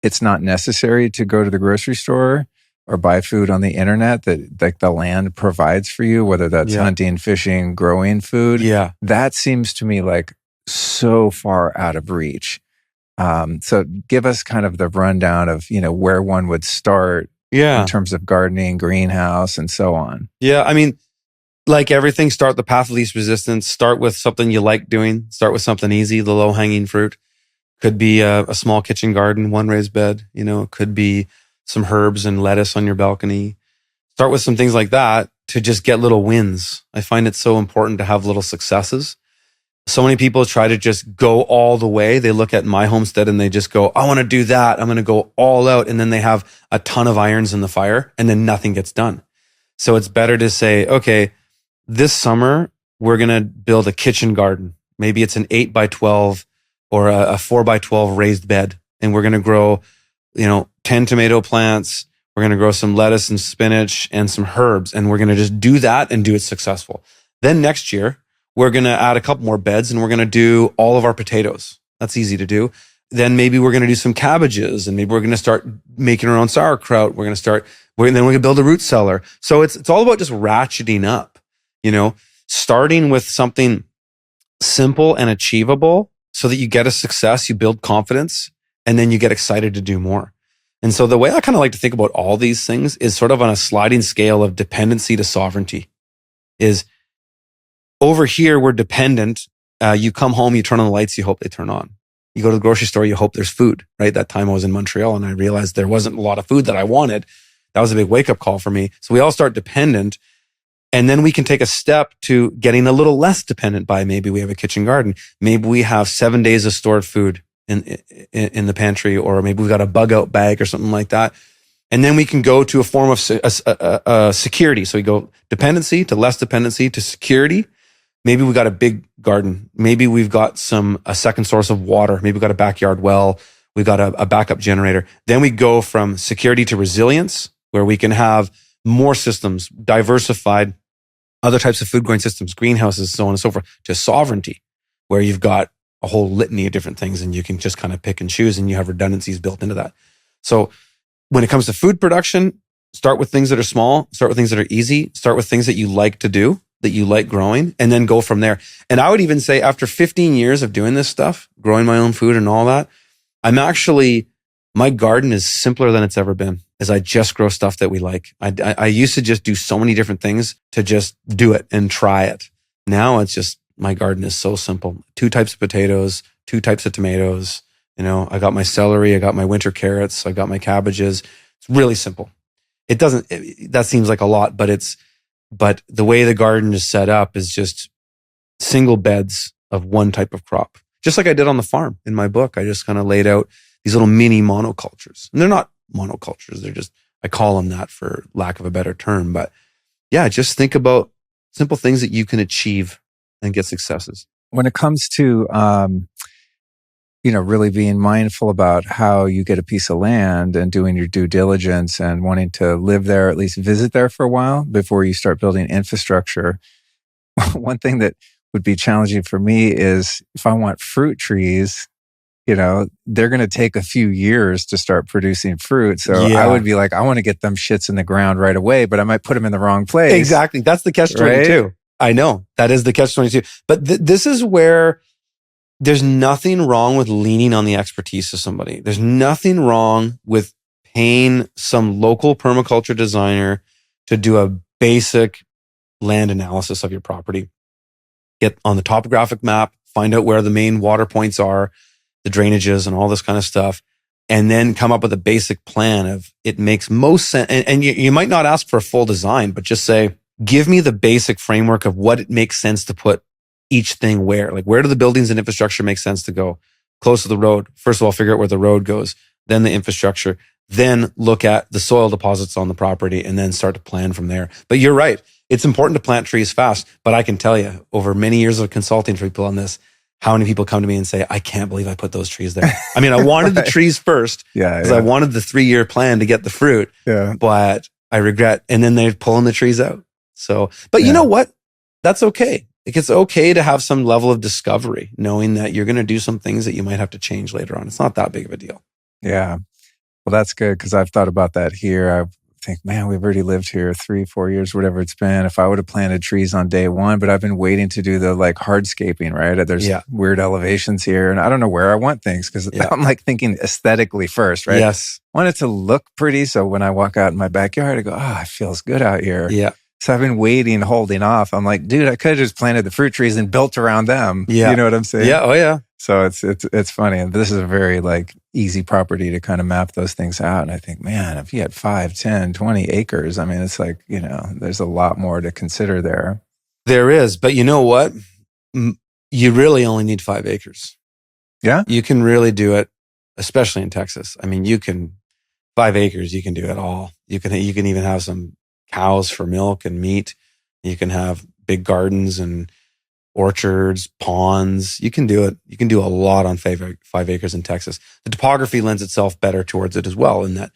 it's not necessary to go to the grocery store or buy food on the internet, that like the land provides for you, whether that's hunting, fishing, growing food. Yeah. That seems to me like so far out of reach. So give us kind of the rundown of, you know, where one would start in terms of gardening, greenhouse, and so on. Yeah. I mean, like everything, start the path of least resistance. Start with something you like doing. Start with something easy, the low hanging fruit. Could be a small kitchen garden, one raised bed. You know, it could be some herbs and lettuce on your balcony. Start with some things like that to just get little wins. I find it so important to have little successes. So many people try to just go all the way. They look at my homestead and they just go, I want to do that. I'm going to go all out. And then they have a ton of irons in the fire and then nothing gets done. So it's better to say, okay, this summer, we're going to build a kitchen garden. Maybe it's an 8x12 or a 4x12 raised bed. And we're going to grow, 10 tomato plants. We're going to grow some lettuce and spinach and some herbs. And we're going to just do that and do it successful. Then next year, we're going to add a couple more beds and we're going to do all of our potatoes. That's easy to do. Then maybe we're going to do some cabbages and maybe we're going to start making our own sauerkraut. Then we're going to build a root cellar. So it's all about just ratcheting up, starting with something simple and achievable so that you get a success, you build confidence, and then you get excited to do more. And so the way I kind of like to think about all these things is sort of on a sliding scale of dependency to sovereignty. Is over here, we're dependent. You come home, you turn on the lights, you hope they turn on. You go to the grocery store, you hope there's food, right? That time I was in Montreal and I realized there wasn't a lot of food that I wanted. That was a big wake up call for me. So we all start dependent. And then we can take a step to getting a little less dependent by maybe we have a kitchen garden. Maybe we have 7 days of stored food in the pantry, or maybe we've got a bug out bag or something like that. And then we can go to a form of security. So we go dependency to less dependency to security. Maybe we got a big garden. Maybe we've got a second source of water. Maybe we've got a backyard well. We've got a backup generator. Then we go from security to resilience, where we can have more systems, diversified, other types of food growing systems, greenhouses, so on and so forth, to sovereignty, where you've got a whole litany of different things and you can just kind of pick and choose and you have redundancies built into that. So when it comes to food production, start with things that are small, start with things that are easy, start with things that you like to do, that you like growing, and then go from there. And I would even say after 15 years of doing this stuff, growing my own food and all that, my garden is simpler than it's ever been, as I just grow stuff that we like. I used to just do so many different things to just do it and try it. Now it's just, my garden is so simple. 2 types of potatoes, 2 types of tomatoes. I got my celery, I got my winter carrots, I got my cabbages. It's really simple. That seems like a lot, but the way the garden is set up is just single beds of one type of crop. Just like I did on the farm in my book. I just kind of laid out these little mini monocultures. And they're not monocultures. They're just, I call them that for lack of a better term. But yeah, just think about simple things that you can achieve and get successes. When it comes to, really being mindful about how you get a piece of land and doing your due diligence and wanting to live there, at least visit there for a while before you start building infrastructure. One thing that would be challenging for me is if I want fruit trees, they're going to take a few years to start producing fruit. So I would be like, I want to get them shits in the ground right away, but I might put them in the wrong place. Exactly. That's the catch-22. Right? I know. That is the catch-22. But this is where there's nothing wrong with leaning on the expertise of somebody. There's nothing wrong with paying some local permaculture designer to do a basic land analysis of your property. Get on the topographic map, find out where the main water points are, the drainages and all this kind of stuff, and then come up with a basic plan of it makes most sense. And you might not ask for a full design, but just say, give me the basic framework of what it makes sense to put each thing where. Like, where do the buildings and infrastructure make sense to go? Close to the road. First of all, figure out where the road goes, then the infrastructure, then look at the soil deposits on the property, and then start to plan from there. But you're right. It's important to plant trees fast. But I can tell you, over many years of consulting for people on this, how many people come to me and say, I can't believe I put those trees there. I mean, I wanted the trees first because I wanted the 3-year plan to get the fruit, but I regret. And then they're pulling the trees out. So, but you know what? That's okay. Like, it's okay to have some level of discovery, knowing that you're going to do some things that you might have to change later on. It's not that big of a deal. Yeah. Well, that's good because I've thought about that here. I think, man, we've already lived here 3-4 years, whatever it's been. If I would have planted trees on day one, but I've been waiting to do the like hardscaping, right? There's weird elevations here and I don't know where I want things because I'm like thinking aesthetically first, right? Yes. I want it to look pretty. So when I walk out in my backyard, I go, oh, it feels good out here. Yeah. So I've been waiting, holding off. I'm like, dude, I could have just planted the fruit trees and built around them. Yeah. You know what I'm saying? Yeah. Oh yeah. So it's funny. And this is a very like easy property to kind of map those things out. And I think, man, if you had 5, 10, 20 acres, I mean, it's like, you know, there's a lot more to consider there. There is. But you know what? You really only need 5 acres. Yeah. You can really do it, especially in Texas. I mean, 5 acres, you can do it all. You can even have some cows for milk and meat. You can have big gardens and orchards, ponds. You can do it. You can do a lot on 5 acres in Texas. The topography lends itself better towards it as well in that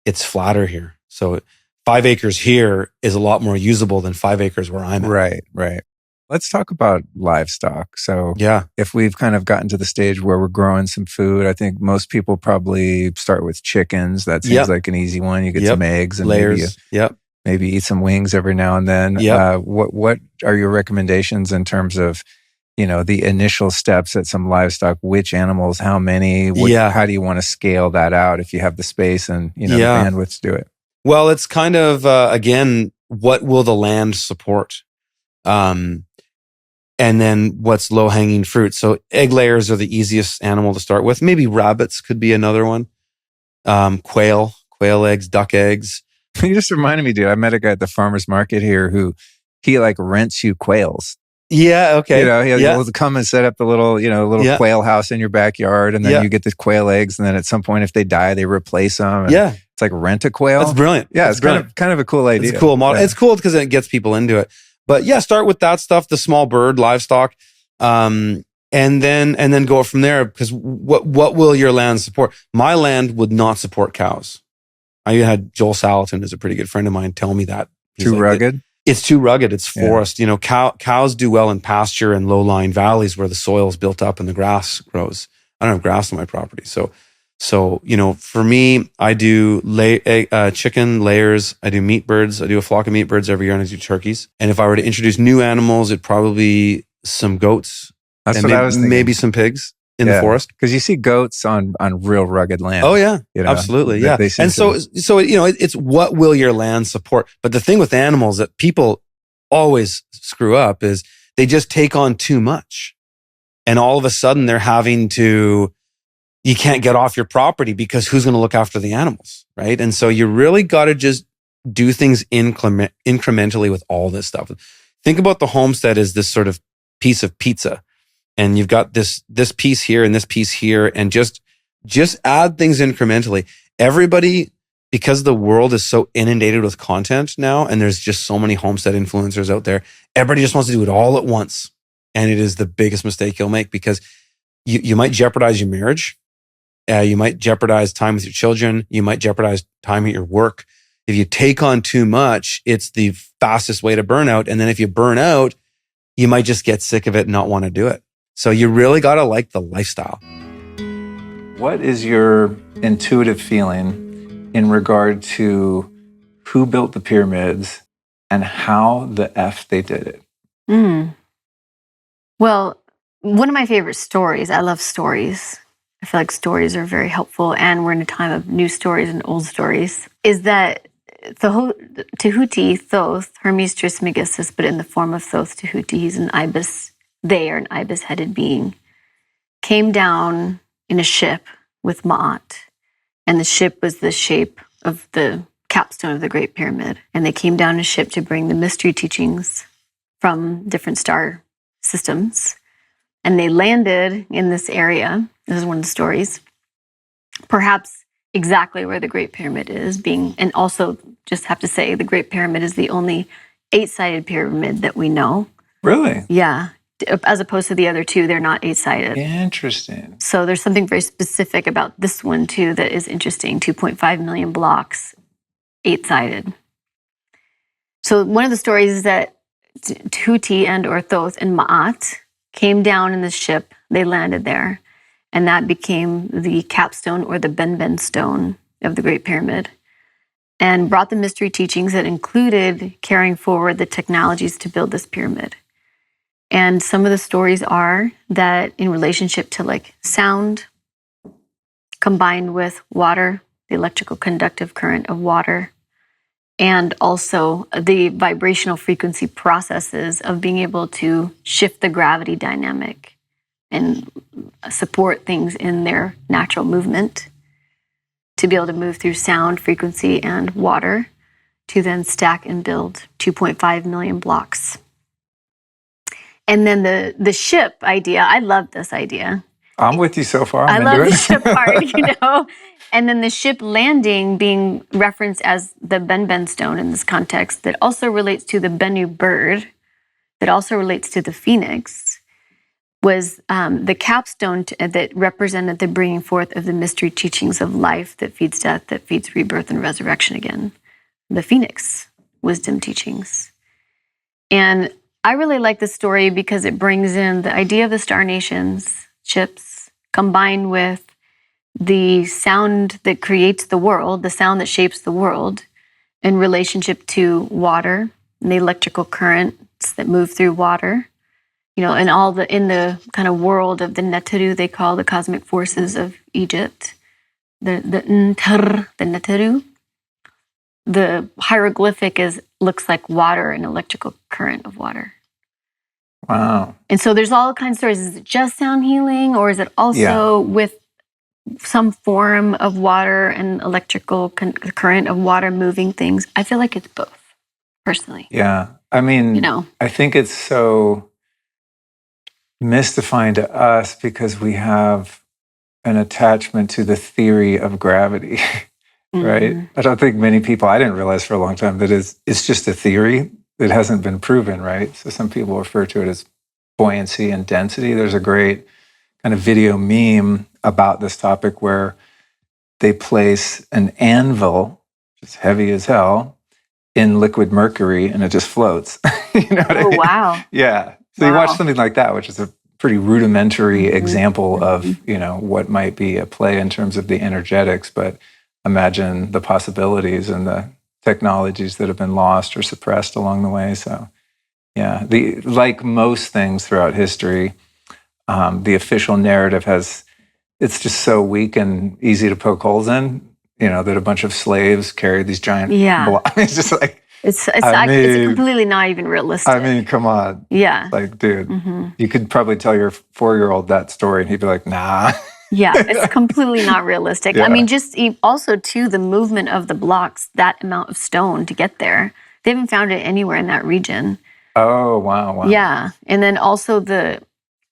it's flatter here. So 5 acres here is a lot more usable than 5 acres where I'm at. Right. Let's talk about livestock. So yeah, if we've kind of gotten to the stage where we're growing some food, I think most people probably start with chickens. That seems like an easy one. You get some eggs and layers. Maybe eat some wings every now and then. What are your recommendations in terms of, you know, the initial steps at some livestock? Which animals, how many? How do you want to scale that out if you have the space and, you know, the bandwidth to do it? Well, it's kind of, again, what will the land support? And then what's low-hanging fruit? So egg layers are the easiest animal to start with. Maybe rabbits could be another one. Quail eggs, duck eggs. You just reminded me, dude. I met a guy at the farmer's market here who he like rents you quails. Yeah. Okay. You know, he'll come and set up the little quail house in your backyard, and then you get the quail eggs, and then at some point, if they die, they replace them. And it's like rent a quail. That's brilliant. Yeah, it's kind of a cool idea. It's a cool model. It's cool because it gets people into it. But yeah, start with that stuff, the small bird, livestock, and then go from there. Because what will your land support? My land would not support cows. I had Joel Salatin, who's a pretty good friend of mine, tell me that. Too rugged? It's too rugged. It's forest. You know, cows do well in pasture and low-lying valleys where the soil is built up and the grass grows. I don't have grass on my property. So you know, for me, I do chicken layers. I do meat birds. I do a flock of meat birds every year, and I do turkeys. And if I were to introduce new animals, it'd probably be some goats. That's what I was thinking. Maybe some pigs. In the forest, because you see goats on real rugged land. Oh yeah, you know, absolutely, yeah. And so you know, it's what will your land support? But the thing with animals that people always screw up is they just take on too much, and all of a sudden they're having to. You can't get off your property because who's going to look after the animals, right? And so you really got to just do things incrementally with all this stuff. Think about the homestead as this sort of piece of pizza. And you've got this piece here and this piece here, and just add things incrementally. Everybody, because the world is so inundated with content now, and there's just so many homestead influencers out there, everybody just wants to do it all at once. And it is the biggest mistake you'll make because you might jeopardize your marriage. You might jeopardize time with your children. You might jeopardize time at your work. If you take on too much, it's the fastest way to burn out. And then if you burn out, you might just get sick of it and not want to do it. So you really got to like the lifestyle. What is your intuitive feeling in regard to who built the pyramids and how the F they did it? Well, one of my favorite stories, I love stories. I feel like stories are very helpful, and we're in a time of new stories and old stories, is that Tehuti, Thoth, Hermes Trismegistus, but in the form of Thoth Tehuti, he's an ibis. They are an ibis-headed being, came down in a ship with Ma'at, and the ship was the shape of the capstone of the Great Pyramid. And they came down in a ship to bring the mystery teachings from different star systems. And they landed in this area. This is one of the stories. Perhaps exactly where the Great Pyramid is and also just have to say the Great Pyramid is the only 8-sided pyramid that we know. Really? Yeah. as opposed to the other two, they're not 8-sided. Interesting. So there's something very specific about this one too that is interesting. 2.5 million blocks, 8-sided. So one of the stories is that Tuti and or Thoth and Ma'at came down in the ship. They landed there, and that became the capstone or the Ben stone of the Great Pyramid, and brought the mystery teachings that included carrying forward the technologies to build this pyramid. And some of the stories are that in relationship to like sound combined with water, the electrical conductive current of water, and also the vibrational frequency processes of being able to shift the gravity dynamic and support things in their natural movement, to be able to move through sound, frequency, and water, to then stack and build 2.5 million blocks. And then the ship idea, I love this idea. I'm with you so far. I love the ship part, you know. And then the ship landing being referenced as the Ben stone in this context, that also relates to the Bennu bird, that also relates to the phoenix, was the capstone that represented the bringing forth of the mystery teachings of life that feeds death, that feeds rebirth and resurrection again. The phoenix wisdom teachings. And I really like this story because it brings in the idea of the Star Nations ships combined with the sound that creates the world, the sound that shapes the world, in relationship to water and the electrical currents that move through water, you know, and all the in the kind of world of the Neteru, they call the cosmic forces of Egypt, the Neteru. The hieroglyphic looks like water, an electrical current of water. Wow. And so there's all kinds of stories. Is it just sound healing, or is it also with some form of water and electrical current of water moving things? I feel like it's both, personally. Yeah. I mean, you know, I think it's so mystifying to us because we have an attachment to the theory of gravity, right? Mm-hmm. I don't think many people, I didn't realize for a long time that it's just a theory that hasn't been proven, right? So some people refer to it as buoyancy and density. There's a great kind of video meme about this topic where they place an anvil, just heavy as hell, in liquid mercury and it just floats. You know what I mean? Wow. Yeah. So you watch something like that, which is a pretty rudimentary example of, you know, what might be at play in terms of the energetics, but imagine the possibilities and the technologies that have been lost or suppressed along the way. So yeah, like most things throughout history, the official narrative it's just so weak and easy to poke holes in, you know, that a bunch of slaves carried these giant blocks. It's just like, it's completely not even realistic. I mean, come on. Yeah. Like, dude, you could probably tell your 4-year-old that story and he'd be like, nah. Yeah, it's completely not realistic. Yeah. I mean, just also too, the movement of the blocks, that amount of stone to get there, they haven't found it anywhere in that region. Oh, wow. Yeah. And then also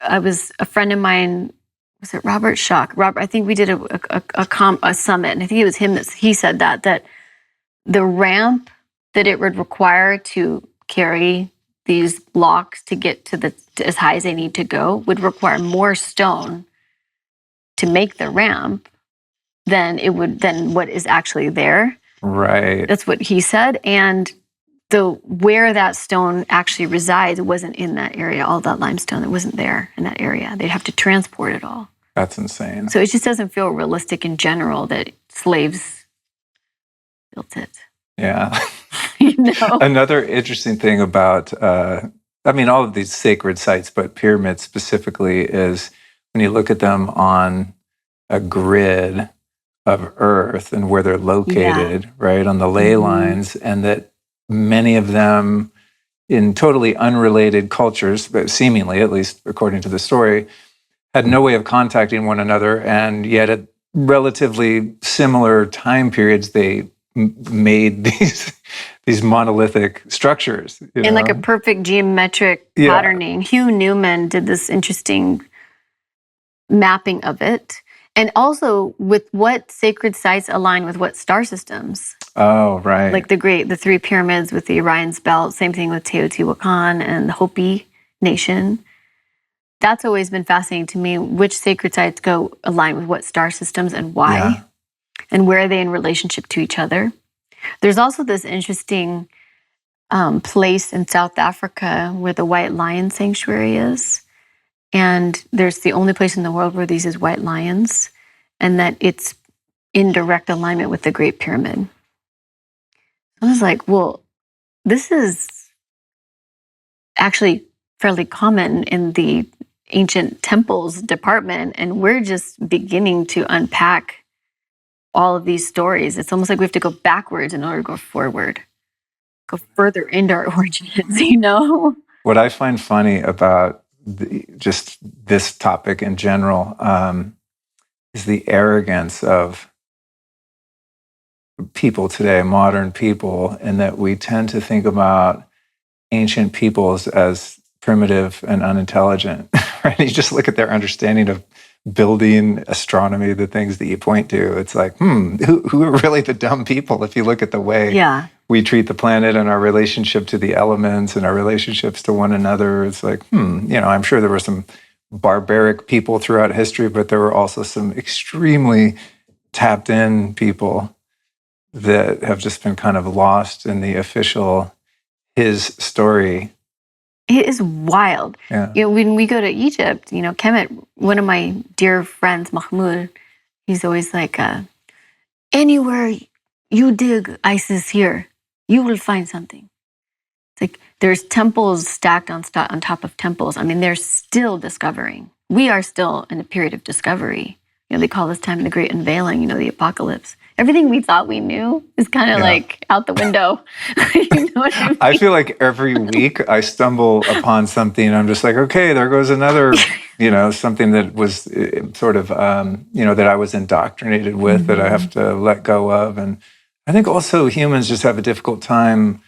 a friend of mine, was it Robert Schock? I think we did a summit, and I think it was him he said that the ramp that it would require to carry these blocks to get to as high as they need to go would require more stone to make the ramp than what is actually there. Right. That's what he said. And where that stone actually resides wasn't in that area. All that limestone, it wasn't there in that area. They'd have to transport it all. That's insane. So it just doesn't feel realistic in general that slaves built it. Yeah. You know? Another interesting thing about, all of these sacred sites, but pyramids specifically, is when you look at them on a grid of Earth and where they're located, right, on the ley lines, and that many of them in totally unrelated cultures, but seemingly, at least according to the story, had no way of contacting one another, and yet at relatively similar time periods, they made these monolithic structures. In like a perfect geometric patterning. Hugh Newman did this interesting mapping of it. And also with what sacred sites align with what star systems. Oh, right. Like the 3 pyramids with the Orion's belt, same thing with Teotihuacan and the Hopi nation. that's always been fascinating to me, which sacred sites go align with what star systems and why, and where are they in relationship to each other. There's also this interesting place in South Africa where the White Lion Sanctuary is. And there's the only place in the world where these is white lions, and that it's in direct alignment with the Great Pyramid. I was like, well, this is actually fairly common in the ancient temples department, and we're just beginning to unpack all of these stories. It's almost like we have to go backwards in order to go forward, go further into our origins, you know? What I find funny about just this topic in general is the arrogance of people today, modern people, and that we tend to think about ancient peoples as primitive and unintelligent. Right? You just look at their understanding of building, astronomy, the things that you point to. It's like, who are really the dumb people if you look at the way we treat the planet and our relationship to the elements and our relationships to one another. It's like, I'm sure there were some barbaric people throughout history, but there were also some extremely tapped in people that have just been kind of lost in the official his story. It is wild. Yeah. When we go to Egypt, Kemet, one of my dear friends, Mahmoud, he's always like, anywhere you dig Isis here, you will find something. It's like there's temples stacked on top of temples. I mean, they're still discovering. We are still in a period of discovery. They call this time the Great Unveiling, the apocalypse. Everything we thought we knew is kind of like out the window. You know what I mean? I feel like every week I stumble upon something and I'm just like, okay, there goes another, something that was sort of, that I was indoctrinated with that I have to let go of. And I think also humans just have a difficult time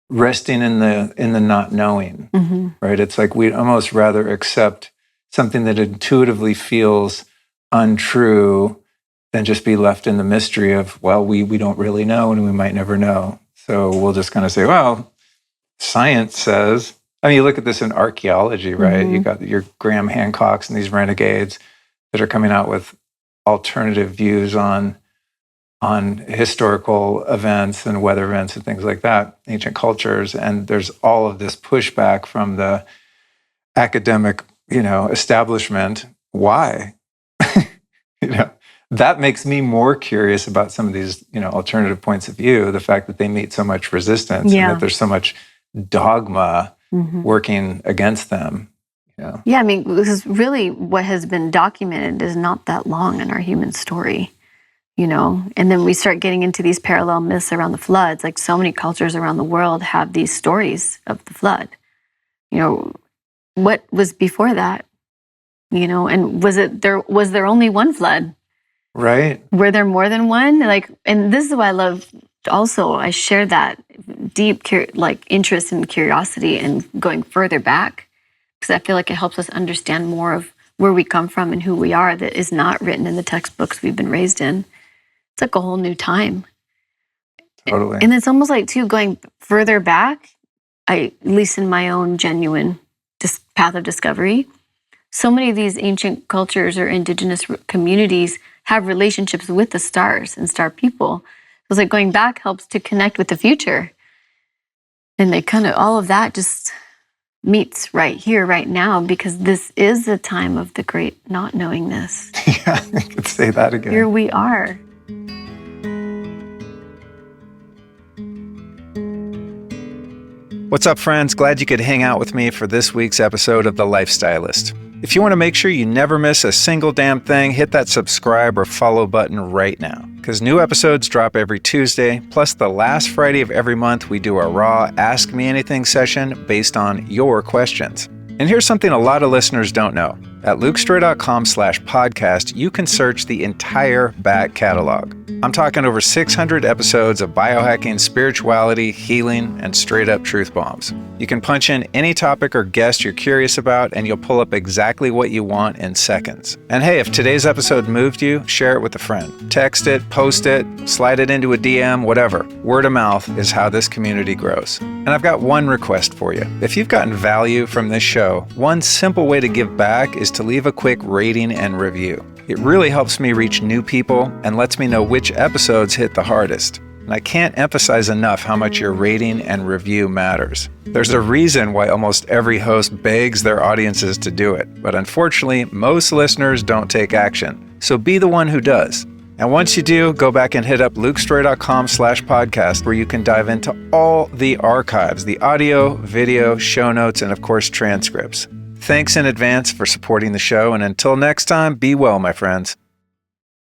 resting in the not knowing, right? It's like we'd almost rather accept something that intuitively feels untrue than just be left in the mystery of, well, we don't really know and we might never know. So we'll just kind of say, well, science says. I mean, you look at this in archaeology, right? You got your Graham Hancocks and these renegades that are coming out with alternative views on historical events and weather events and things like that, ancient cultures. And there's all of this pushback from the academic, establishment. Why? That makes me more curious about some of these, alternative points of view, the fact that they meet so much resistance and that there's so much dogma working against them. Yeah, I mean, because really what has been documented is not that long in our human story, and then we start getting into these parallel myths around the floods. Like so many cultures around the world have these stories of the flood. What was before that? And was there only one flood? Right. Were there more than one? And this is why I love also, I share that deep interest and curiosity and going further back, because I feel like it helps us understand more of where we come from and who we are that is not written in the textbooks we've been raised in. It's like a whole new time. Totally. And it's almost like, too, going further back, at least in my own genuine path of discovery, so many of these ancient cultures or indigenous communities have relationships with the stars and star people. It's like going back helps to connect with the future. And they kind of, all of that just meets right here, right now, because this is the time of the great not knowingness. Yeah, I could say that again. Here we are. What's up, friends? Glad you could hang out with me for this week's episode of The Life Stylist. If you want to make sure you never miss a single damn thing, hit that subscribe or follow button right now, because new episodes drop every Tuesday, plus the last Friday of every month we do a raw Ask Me Anything session based on your questions. And here's something a lot of listeners don't know. At lukestorey.com/podcast, you can search the entire back catalog. I'm talking over 600 episodes of biohacking, spirituality, healing, and straight up truth bombs. You can punch in any topic or guest you're curious about, and you'll pull up exactly what you want in seconds. And hey, if today's episode moved you, share it with a friend. Text it, post it, slide it into a DM, whatever. Word of mouth is how this community grows. And I've got one request for you. If you've gotten value from this show, one simple way to give back is to leave a quick rating and review. It really helps me reach new people and lets me know which episodes hit the hardest. And I can't emphasize enough how much your rating and review matters. There's a reason why almost every host begs their audiences to do it, but unfortunately, most listeners don't take action. So be the one who does. And once you do, go back and hit up lukestorey.com/podcast, where you can dive into all the archives, the audio, video, show notes, and of course, transcripts. Thanks in advance for supporting the show, and until next time, be well, my friends.